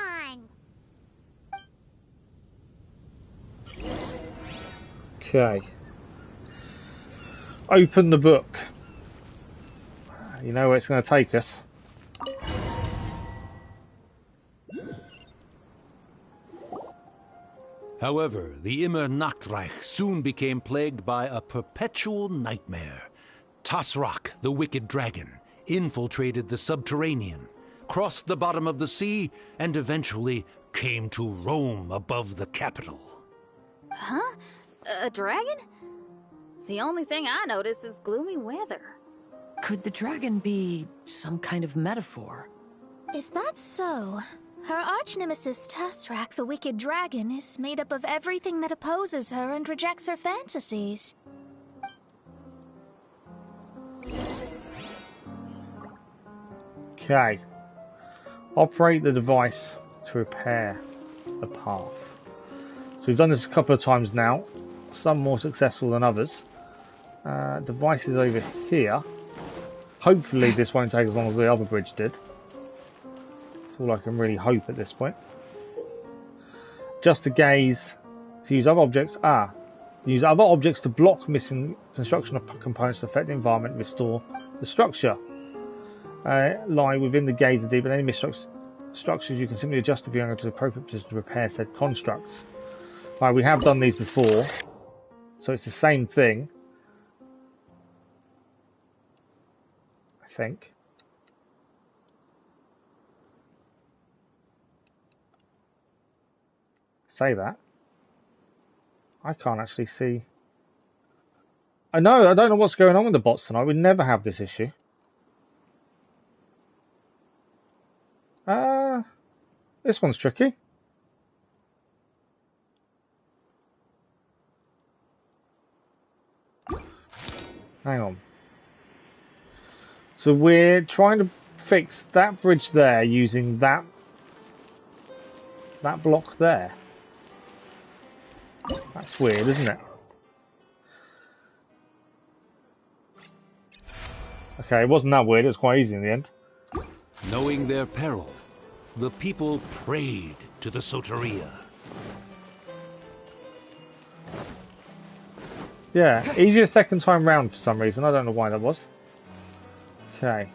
on! Okay. Open the book. You know where it's going to take us. However, the Immernachtreich soon became plagued by a perpetual nightmare. Tasrak, the wicked dragon, infiltrated the subterranean, crossed the bottom of the sea, and eventually came to roam above the capital. Huh? A dragon? The only thing I notice is gloomy weather. Could the dragon be some kind of metaphor? If that's so, her arch-nemesis Tasrak, the wicked dragon, is made up of everything that opposes her and rejects her fantasies. Okay. Operate the device to repair the path. So we've done this a couple of times now. Some more successful than others. Device is over here. Hopefully this won't take as long as the other bridge did. That's all I can really hope at this point. Just to gaze. To use other objects. Use other objects to block missing construction of components to affect the environment. Restore the structure. Lie within the gaze of deep, and any missed structures you can simply adjust the view angle to the appropriate position to repair said constructs. Right, we have done these before, so it's the same thing, I think. Say that. I can't actually see. I don't know what's going on with the bots tonight. We never have this issue. This one's tricky. Hang on. So we're trying to fix that bridge there using that block there. That's weird, isn't it? Okay, it wasn't that weird. It was quite easy in the end. Knowing their peril, the people prayed to the Soteria. Yeah, easier second time round for some reason. I don't know why that was. Okay.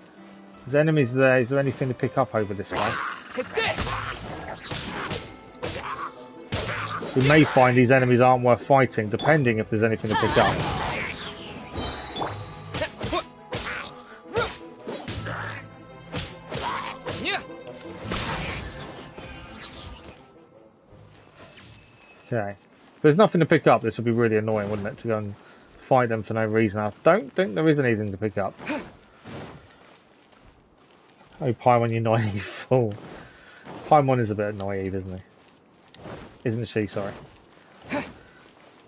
There's enemies there. Is there anything to pick up over this way? Take this! We may find these enemies aren't worth fighting, depending if there's anything to pick up. Okay. If there's nothing to pick up, this would be really annoying, wouldn't it? To go and fight them for no reason. I don't think there is anything to pick up. Oh, Paimon, you're naive. Oh. Paimon is a bit naive, isn't he? Isn't she, sorry.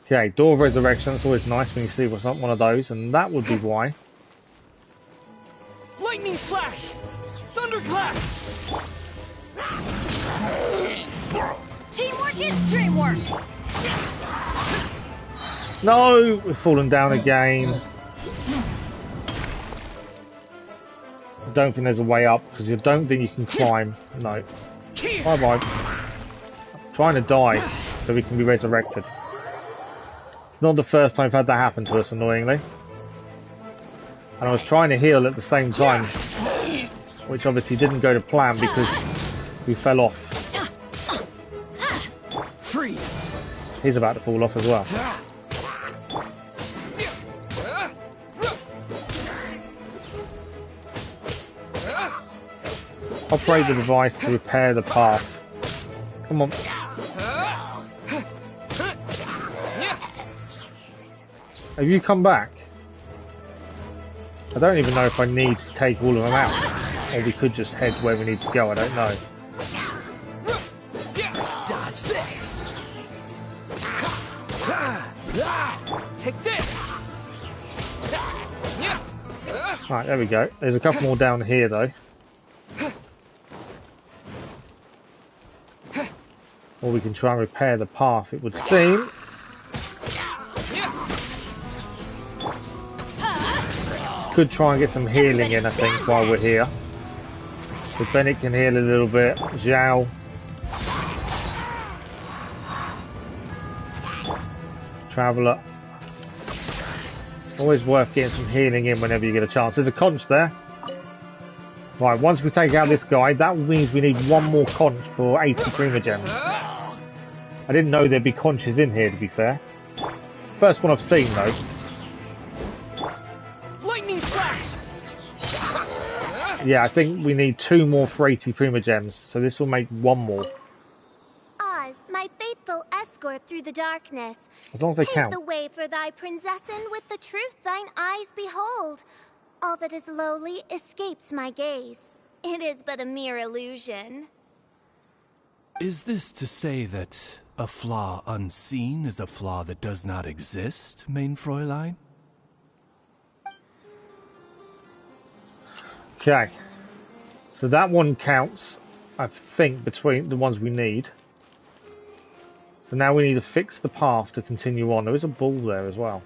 Okay, Door of Resurrection. It's always nice when you see what's up one of those, and that would be why. Lightning Slash! Thunderclap! Teamwork is dreamwork! No! We've fallen down again. I don't think there's a way up, because you don't think you can climb. No. Bye-bye. I'm trying to die, so we can be resurrected. It's not the first time I've had that happen to us, annoyingly. And I was trying to heal at the same time, which obviously didn't go to plan because we fell off. Freeze. He's about to fall off as well. Operate the device to repair the path. Come on. Have you come back? I don't even know if I need to take all of them out. Or we could just head where we need to go, I don't know. Dodge this. Take this. Right, there we go. There's a couple more down here though. Or we can try and repair the path, it would seem. Could try and get some healing in, I think, while we're here. So Bennett can heal a little bit. Zhao. Traveller. Always worth getting some healing in whenever you get a chance. There's a conch there. Right, once we take out this guy, that means we need one more conch for 80 Primogems. I didn't know there'd be conches in here, to be fair. First one I've seen, though. Lightning flash. Yeah, I think we need 2 more for 80 Primogems, so this will make 1 more. Oz, my faithful escort through the darkness. As long as they Pave count. the way for thy princessen with the truth thine eyes behold. All that is lowly escapes my gaze. It is but a mere illusion. Is this to say that a flaw unseen is a flaw that does not exist, main Fräulein? Okay. So that one counts, I think, between the ones we need. So now we need to fix the path to continue on. There is a ball there as well.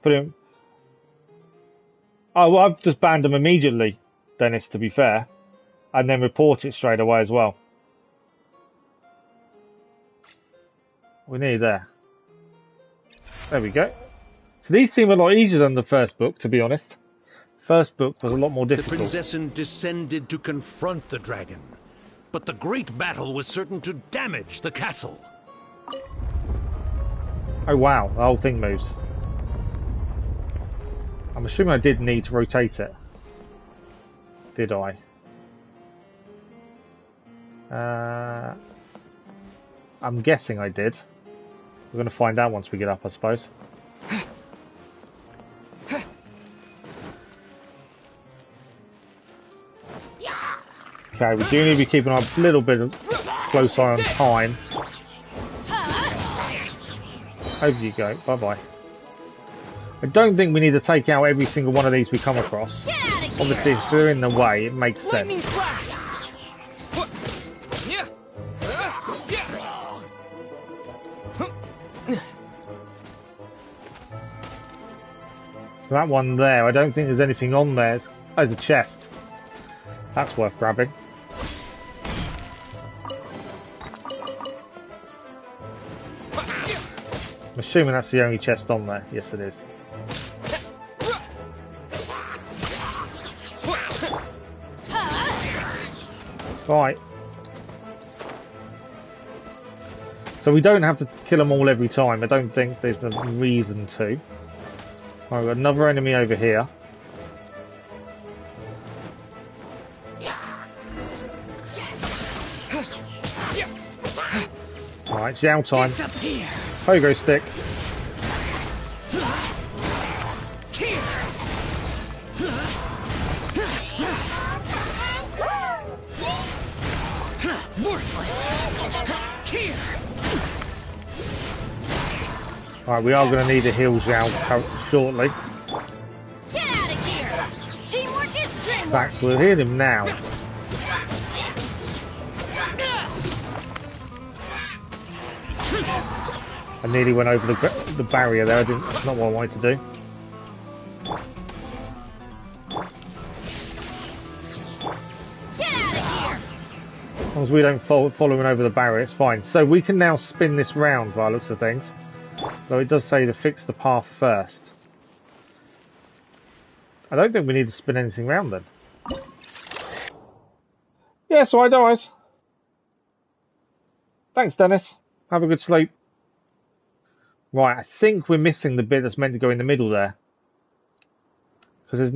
Put him. Oh, well, I've just banned him immediately, Dennis, to be fair. And then report it straight away as well. We're nearly there. There we go. So these seem a lot easier than the first book, to be honest. First book was a lot more difficult. The Prinzessin descended to confront the dragon, but the great battle was certain to damage the castle. Oh wow, the whole thing moves. I'm assuming I did need to rotate it. Did I? I'm guessing I did. We're going to find out once we get up, I suppose. Okay, we do need to be keeping a little bit of close eye on time. Over you go. Bye-bye. I don't think we need to take out every single one of these we come across. Obviously, if they're in the way, it makes sense. That one there, I don't think there's anything on there. There's a chest. That's worth grabbing. I'm assuming that's the only chest on there. Yes, it is. Right. So we don't have to kill them all every time. I don't think there's a reason to. Right, we've got another enemy over here. Alright, Xiao time. Pogo stick. Alright, we are going to need a heal Xiao shortly. Get out of here! Teamwork is In dreamwork! fact, we'll heal him now. I nearly went over the barrier there. That's not what I wanted to do. Get out of here! As long as we don't follow him over the barrier, it's fine. So we can now spin this round by the looks of things. Though it does say to fix the path first. I don't think we need to spin anything around then. Yeah, so I dies. Thanks, Dennis. Have a good sleep. Right, I think we're missing the bit that's meant to go in the middle there. Because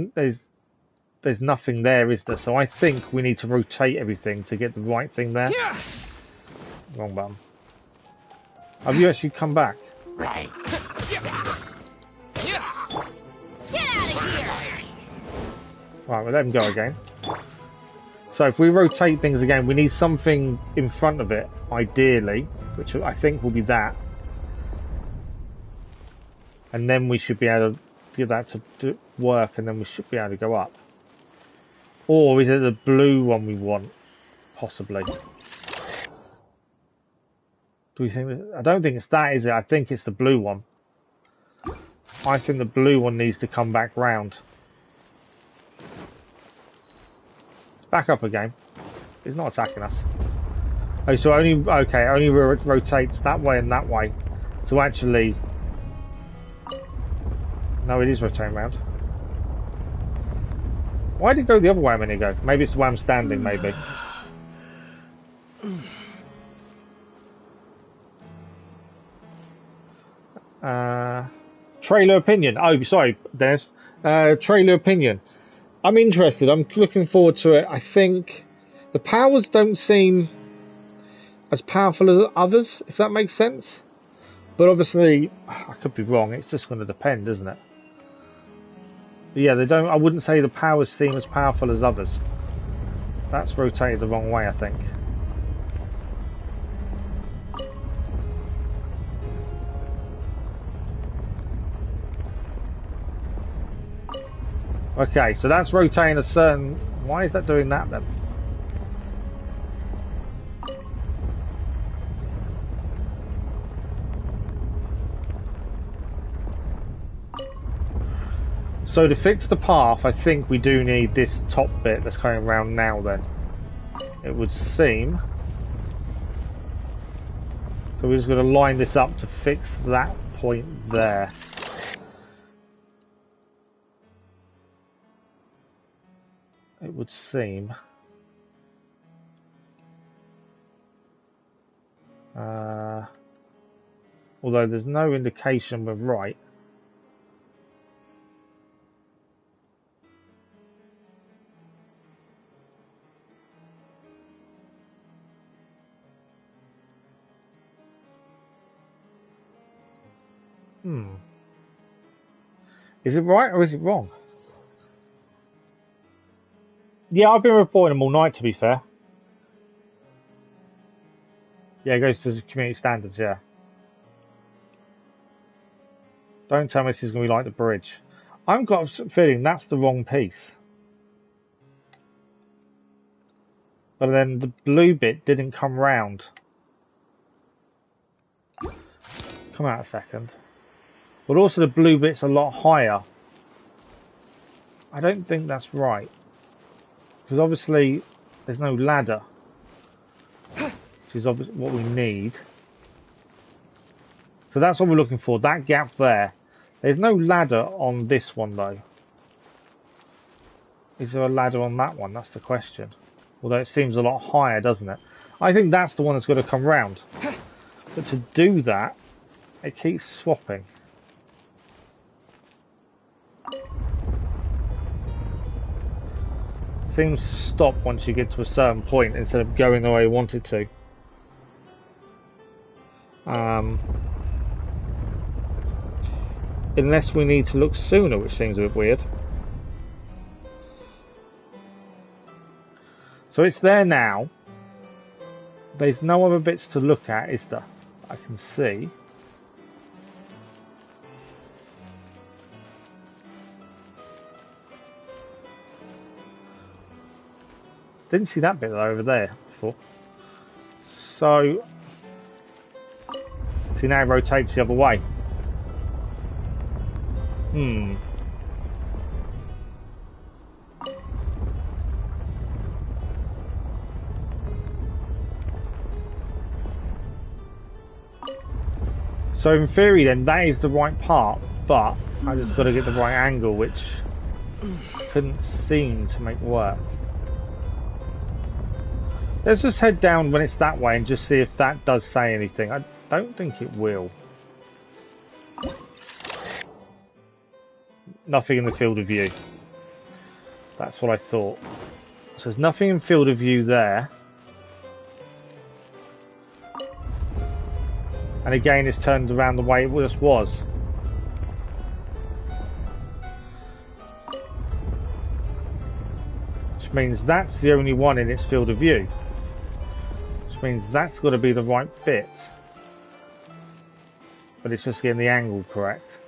there's nothing there, is there? So I think we need to rotate everything to get the right thing there. Yeah. Wrong button. Have you actually come back? Right. Get out of here! Right, we'll let him go again. So if we rotate things again, we need something in front of it, ideally, which I think will be that. And then we should be able to get that to work, and then we should be able to go up. Or is it the blue one we want? Possibly. Do we think that? I don't think it's that, is it? I think it's the blue one. I think the blue one needs to come back round. Back up again. It's not attacking us. Oh, so only rotates that way and that way. So actually, no, it is rotating round. Why did it go the other way a minute ago? Maybe it's the way I'm standing. Maybe. Trailer opinion. Oh, sorry, Dennis. Trailer opinion. I'm interested. I'm looking forward to it. I think the powers don't seem as powerful as others, if that makes sense. But obviously, I could be wrong. It's just going to depend, isn't it? But yeah, they don't. I wouldn't say the powers seem as powerful as others. That's rotated the wrong way, I think. Okay, so that's rotating a certain... Why is that doing that then? So to fix the path, I think we do need this top bit that's coming around now then. It would seem. So we're just going to line this up to fix that point there. It would seem. Although there's no indication we're right. Is it right or is it wrong? Yeah, I've been reporting them all night, to be fair. Yeah, it goes to the community standards, yeah. Don't tell me this is going to be like the bridge. I've got a feeling that's the wrong piece. But then the blue bit didn't come round. Come out a second. But also the blue bit's a lot higher. I don't think that's right. Because obviously there's no ladder. Which is obviously what we need. So that's what we're looking for. That gap there. There's no ladder on this one though. Is there a ladder on that one? That's the question. Although it seems a lot higher, doesn't it? I think that's the one that's got to come round. But to do that, it keeps swapping. Seems to stop once you get to a certain point instead of going the way you want it to. Unless we need to look sooner, which seems a bit weird. So it's there now. There's no other bits to look at, is there? I can see. Didn't see that bit over there before. So, see now it rotates the other way. So in theory then, that is the right part, but I just got to get the right angle, which couldn't seem to make work. Let's just head down when it's that way and just see if that does say anything. I don't think it will. Nothing in the field of view. That's what I thought. So there's nothing in field of view there. And again, it's turned around the way it just was. Which means that's the only one in its field of view. Which means that's got to be the right bit. But it's just getting the angle correct.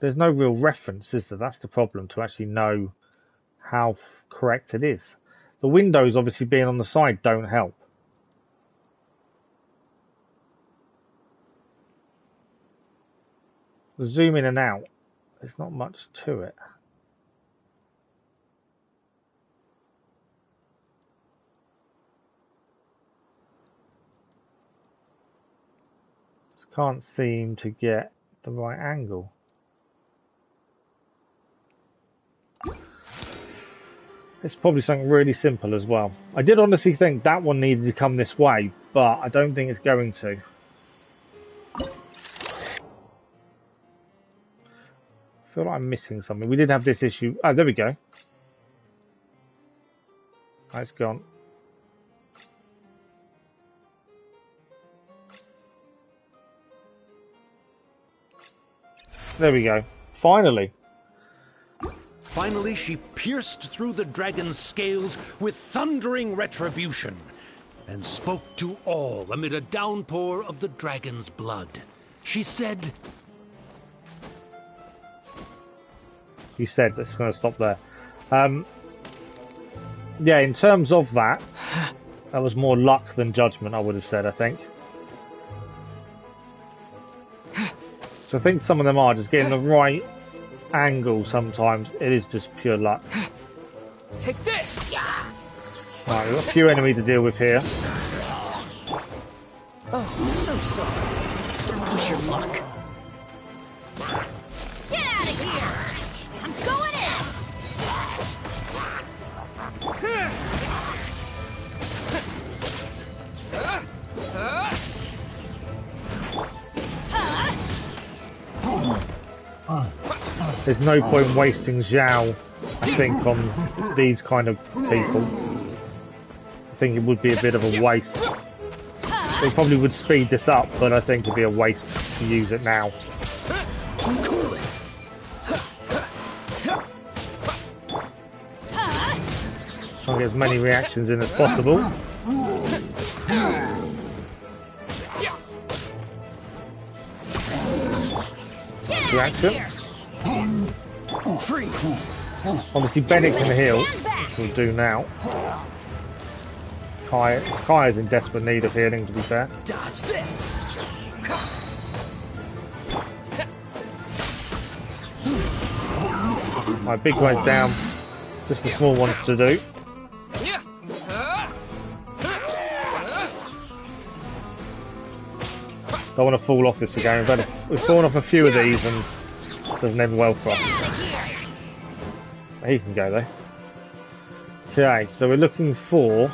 There's no real reference, is there? That's the problem, to actually know how correct it is. The windows obviously being on the side don't help. The zoom in and out, there's not much to it. Just can't seem to get the right angle. It's probably something really simple as well. I did honestly think that one needed to come this way, but I don't think it's going to. I feel like I'm missing something. We did have this issue. Oh, there we go. Oh, it's gone. There we go. Finally. Finally, she pierced through the dragon's scales with thundering retribution and spoke to all amid a downpour of the dragon's blood. She said... You said, that's going to stop there. Yeah, in terms of that, that was more luck than judgment, I would have said, I think. So I think some of them are just getting the right angle sometimes. It is just pure luck. Take this! Right, we've got a few enemies to deal with here. Oh, so sorry. Don't push your luck. Get out of here! I'm going There's no point wasting Zhao, I think, on these kind of people. I think it would be a bit of a waste. They probably would speed this up, but I think it'd be a waste to use it now. Try and get as many reactions in as possible. Reaction. Freeze. Obviously Bennett can heal, which we'll do now. Kai is in desperate need of healing, to be fair. Dodge this. Right, big guy's down. Just the small ones to do. Don't want to fall off this again. We've fallen off a few of these and it doesn't end well for us. He can go though. Okay, so we're looking for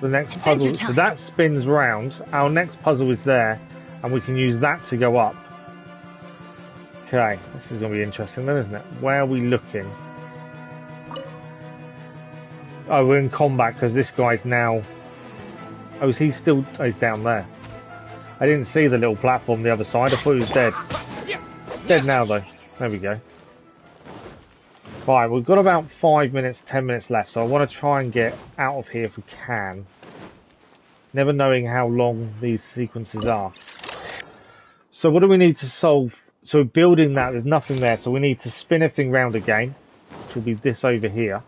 the next puzzle. So that spins round. Our next puzzle is there, and we can use that to go up. Okay, this is going to be interesting then, isn't it? Where are we looking? Oh, we're in combat because this guy's now... Oh, is he still... Oh, he's down there. I didn't see the little platform the other side. I thought he was dead. Dead now, though. There we go. Right, we've got about 5 minutes, 10 minutes left, so I want to try and get out of here if we can. Never knowing how long these sequences are. So what do we need to solve? So building that, there's nothing there, so we need to spin everything round again, which will be this over here.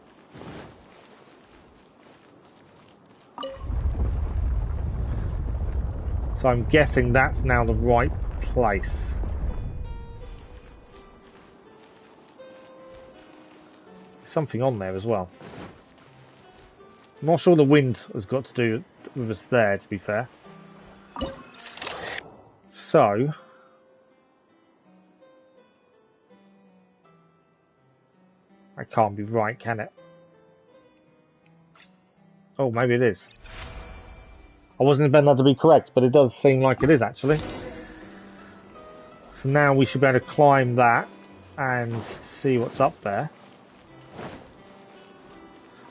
So I'm guessing that's now the right place. Something on there as well. I'm not sure the wind has got to do with us there, to be fair. So... that can't be right, can it? Oh, maybe it is. I wasn't expecting that to be correct, but it does seem like it is, actually. So now we should be able to climb that and see what's up there.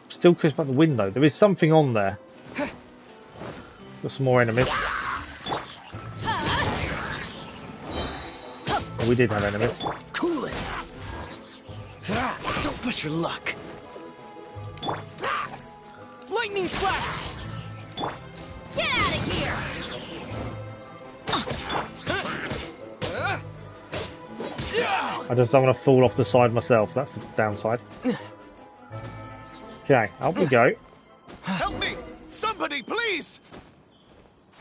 Still crisp about the window. There is something on there. Got some more enemies. Oh, we did have enemies. Cool it. Don't push your luck. Lightning flash. Get out of here! I just don't want to fall off the side myself. That's the downside. Okay, up we go. Help me! Somebody, please!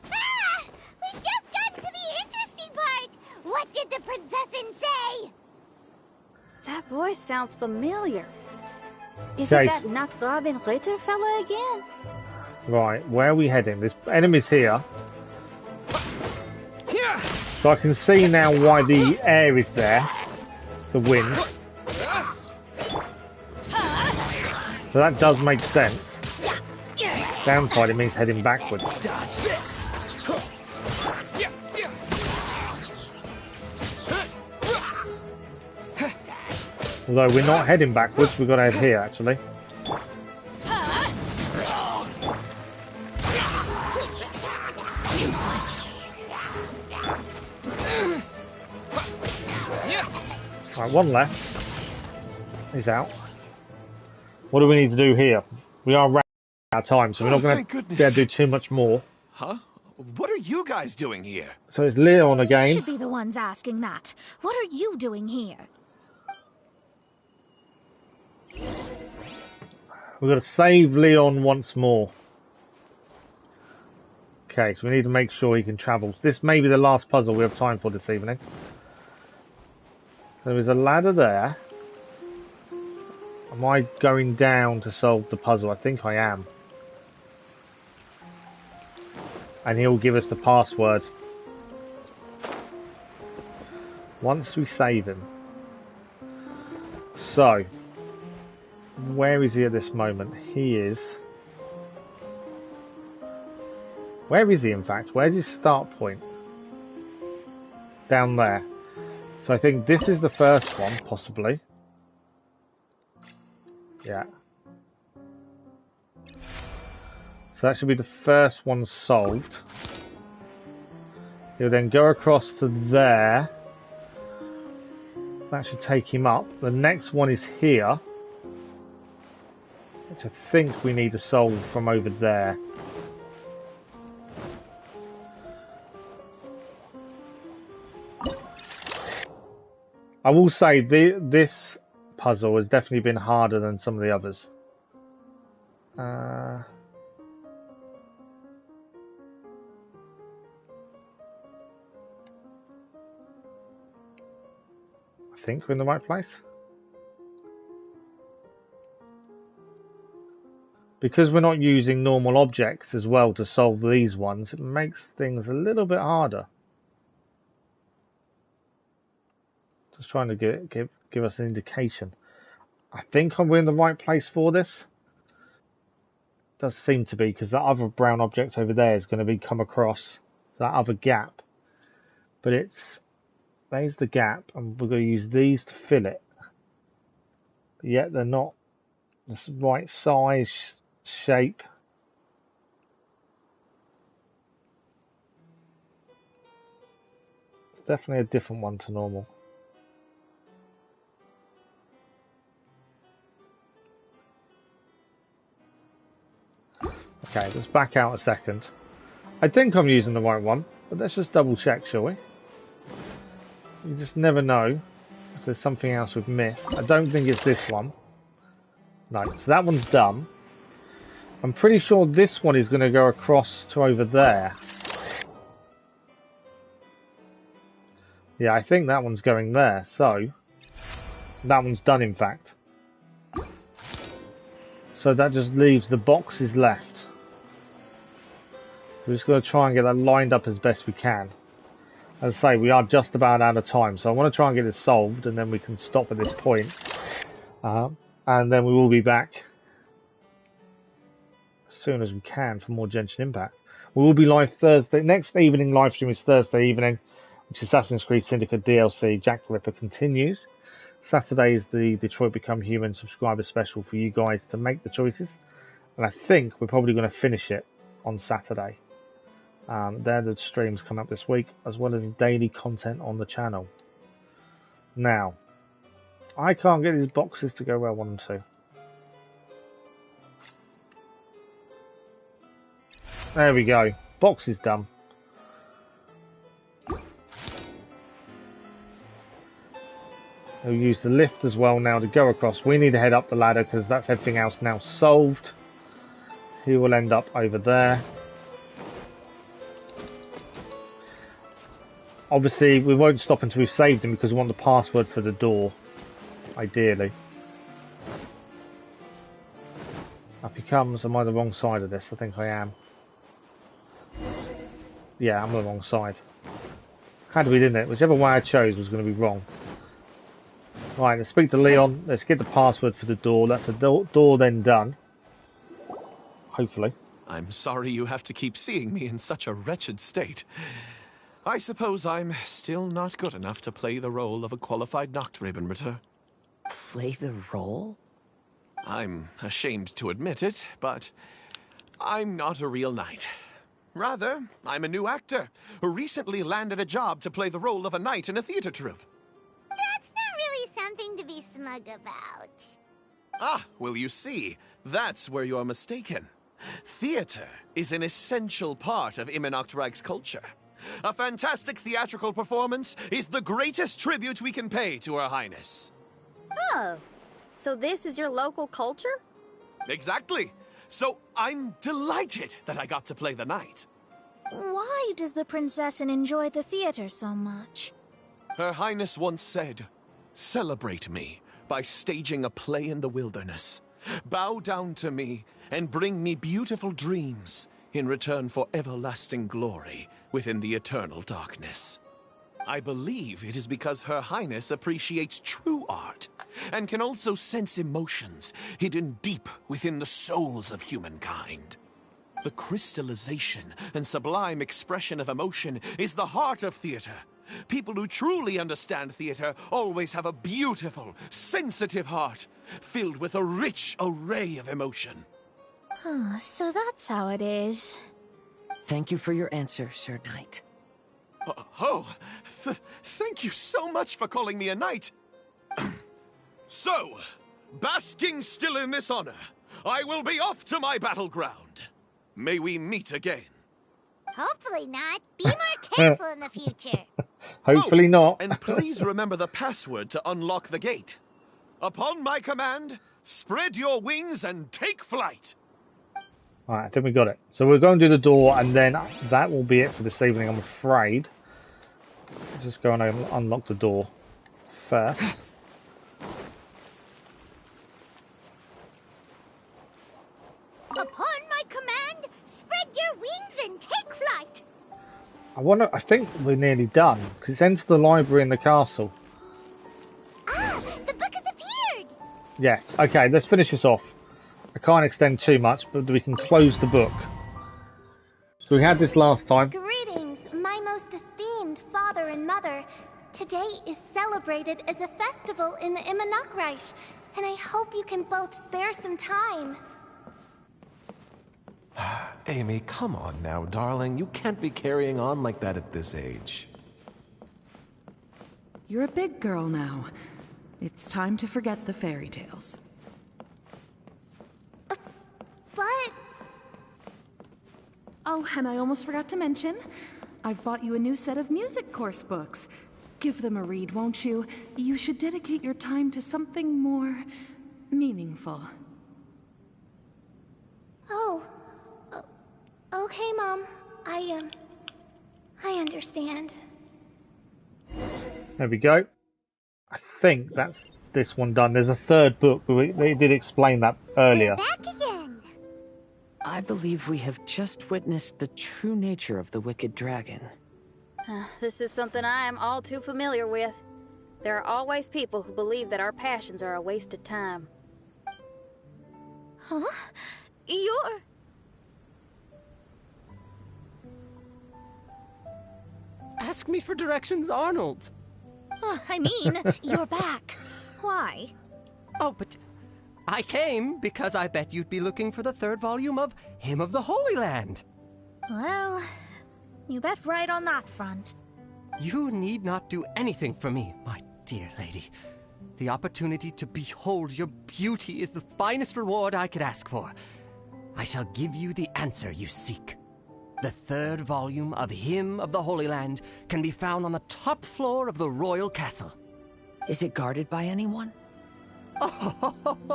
Ah! We just got to the interesting part! What did the princessin say? That voice sounds familiar. Is Okay. it that Not Robin Ritter fella again? Right, where are we heading? There's enemies here. So I can see now why the air is there. The wind. So that does make sense. Downside, it means heading backwards. Dodge this. Although we're not heading backwards, we've got to head here actually. Right, one left. He's out. What do we need to do here? We are running out of time, so we're not going to be able to do too much more. Huh? What are you guys doing here? So it's Leon You again. should be the ones asking that. What are you doing here? We've got to save Leon once more. Okay, so we need to make sure he can travel. This may be the last puzzle we have time for this evening. There is a ladder there. Am I going down to solve the puzzle? I think I am. And he'll give us the password once we save him. So, where is he at this moment? He is... where is he in fact? Where's his start point? Down there. So I think this is the first one, possibly. Yeah. So that should be the first one solved. He'll then go across to there. That should take him up. The next one is here, which I think we need to solve from over there. I will say this puzzle has definitely been harder than some of the others. I think we're in the right place. Because we're not using normal objects as well to solve these ones, it makes things a little bit harder. Just trying to give us an indication. I think we're in the right place for this. Does seem to be, because that other brown object over there is going to be come across that other gap. But there's the gap, and we're going to use these to fill it. But yet they're not the right size, shape. It's definitely a different one to normal. Okay, let's back out a second. I think I'm using the right one, but let's just double check, shall we? You just never know if there's something else we've missed. I don't think it's this one. No, so that one's done. I'm pretty sure this one is going to go across to over there. Yeah, I think that one's going there. So that one's done, in fact. So that just leaves the boxes left. We're just going to try and get that lined up as best we can. As I say, we are just about out of time, so I want to try and get it solved, and then we can stop at this point. And then we will be back as soon as we can for more Genshin Impact. We will be live Thursday. Next evening live stream is Thursday evening, which is Assassin's Creed Syndicate DLC. Jack the Ripper continues. Saturday is the Detroit Become Human subscriber special for you guys to make the choices. And I think we're probably going to finish it on Saturday. There the streams come up this week, as well as daily content on the channel. Now, I can't get these boxes to go where I want them to. There we go. Box is done. We'll use the lift as well now to go across. We need to head up the ladder because that's everything else now solved. He will end up over there. Obviously, we won't stop until we've saved him because we want the password for the door, ideally. Up he comes. Am I the wrong side of this? I think I am. Yeah, I'm on the wrong side. Had to be, didn't it? Whichever way I chose was going to be wrong. Right, let's speak to Leon. Let's get the password for the door. That's the door then done. Hopefully. I'm sorry you have to keep seeing me in such a wretched state. I suppose I'm still not good enough to play the role of a qualified Nachtrebenritter. Play the role? I'm ashamed to admit it, but I'm not a real knight. Rather, I'm a new actor who recently landed a job to play the role of a knight in a theater troupe. That's not really something to be smug about. Ah, well, you see, that's where you're mistaken. Theater is an essential part of Immernachtreich's culture. A fantastic theatrical performance is the greatest tribute we can pay to Her Highness. Oh, so this is your local culture? Exactly. So I'm delighted that I got to play the knight. Why does the Prinzessin enjoy the theater so much? Her Highness once said, "Celebrate me by staging a play in the wilderness. Bow down to me and bring me beautiful dreams in return for everlasting glory within the eternal darkness." I believe it is because Her Highness appreciates true art and can also sense emotions hidden deep within the souls of humankind. The crystallization and sublime expression of emotion is the heart of theater. People who truly understand theater always have a beautiful, sensitive heart filled with a rich array of emotion. So that's how it is. Thank you for your answer, Sir Knight. Thank you so much for calling me a knight. So, basking still in this honor, I will be off to my battleground. May we meet again. Hopefully not. Be more careful in the future. Hopefully not. And please remember the password to unlock the gate. Upon my command, spread your wings and take flight. Alright, I think we got it. So we're going to do the door, and then that will be it for this evening, I'm afraid. Let's just go and unlock the door first. Upon my command, spread your wings and take flight. I think we're nearly done, because it's entered the library in the castle. Ah, the book has appeared. Yes, okay, let's finish this off. I can't extend too much, but we can close the book. So we had this last time. Greetings, my most esteemed father and mother. Today is celebrated as a festival in the Immernachtreich, and I hope you can both spare some time. Amy, come on now, darling. You can't be carrying on like that at this age. You're a big girl now. It's time to forget the fairy tales. But... Oh, and I almost forgot to mention, I've bought you a new set of music course books. Give them a read, won't you? You should dedicate your time to something more meaningful. Oh. Okay, Mom. I understand. There we go. I think that's this one done. There's a third book, but they did explain that earlier. Back again. I believe we have just witnessed the true nature of the wicked dragon. This is something I am all too familiar with. There are always people who believe that our passions are a waste of time. Huh? You're... Ask me for directions, Arnold. I mean, you're back. Why? Oh, but I came because I bet you'd be looking for the third volume of Hymn of the Holy Land. Well, you bet right on that front. You need not do anything for me, my dear lady. The opportunity to behold your beauty is the finest reward I could ask for. I shall give you the answer you seek. The third volume of Hymn of the Holy Land can be found on the top floor of the royal castle. Is it guarded by anyone? Oh,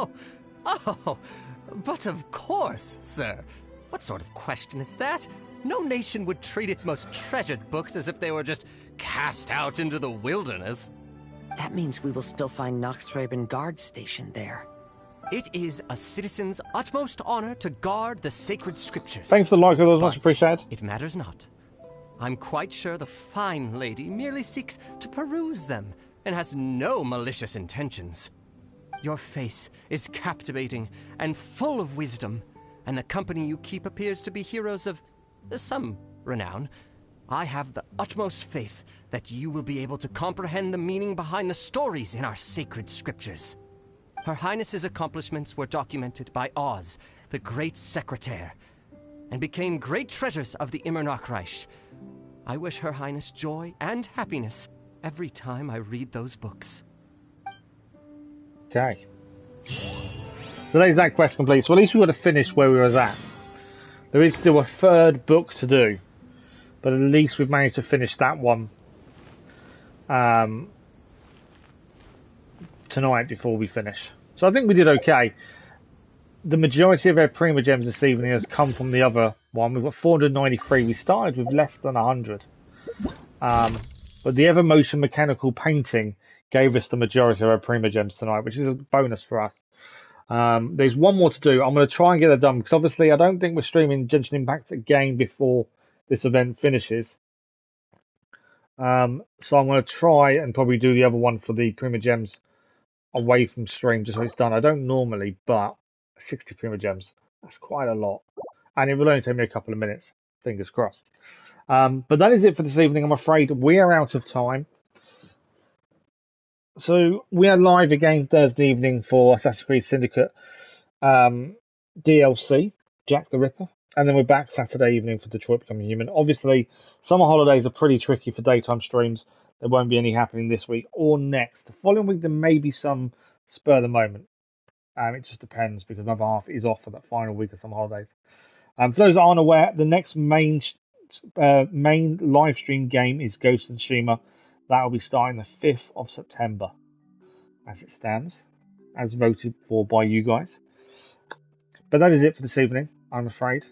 but of course, sir. What sort of question is that? No nation would treat its most treasured books as if they were just cast out into the wilderness. That means we will still find Nachthreben guard stationed there. It is a citizen's utmost honor to guard the sacred scriptures. Thanks for the like, those much appreciated. It matters not. I'm quite sure the fine lady merely seeks to peruse them and has no malicious intentions. Your face is captivating and full of wisdom, and the company you keep appears to be heroes of some renown. I have the utmost faith that you will be able to comprehend the meaning behind the stories in our sacred scriptures. Her Highness's accomplishments were documented by Oz, the Great Secretaire, and became great treasures of the Immernachtreich. I wish Her Highness joy and happiness every time I read those books. Okay. Today's that quest complete, so at least we would have finished where we was at. There is still a third book to do, but at least we've managed to finish that one tonight before we finish. So I think we did okay. The majority of our Primogems this evening has come from the other one. We've got 493. We started with less than 100. But the Evermotion mechanical painting gave us the majority of our Primogems tonight, which is a bonus for us. There's one more to do. I'm going to try and get that done, because obviously I don't think we're streaming Genshin Impact again before this event finishes. So I'm going to try and probably do the other one for the Primogems away from stream, just so it's done. I don't normally, but 60 Primogems, that's quite a lot. And it will only take me a couple of minutes, fingers crossed. But that is it for this evening. I'm afraid we are out of time. So we are live again Thursday evening for Assassin's Creed Syndicate DLC, Jack the Ripper. And then we're back Saturday evening for Detroit Becoming Human. Obviously, summer holidays are pretty tricky for daytime streams. There won't be any happening this week or next. The following week, there may be some spur of the moment. It just depends, because my other half is off for that final week of summer holidays. For those that aren't aware, the next main live stream game is Ghost of Tsushima. That will be starting the 5th of September, as it stands, as voted for by you guys. But that is it for this evening, I'm afraid.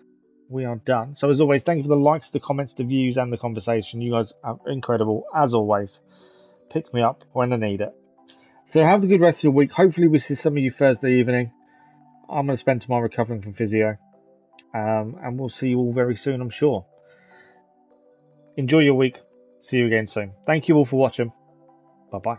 We are done. So as always, thank you for the likes, the comments, the views, and the conversation. You guys are incredible, as always. Pick me up when I need it. So have a good rest of your week. Hopefully we see some of you Thursday evening. I'm going to spend tomorrow recovering from physio. And we'll see you all very soon, I'm sure. Enjoy your week. See you again soon. Thank you all for watching. Bye-bye.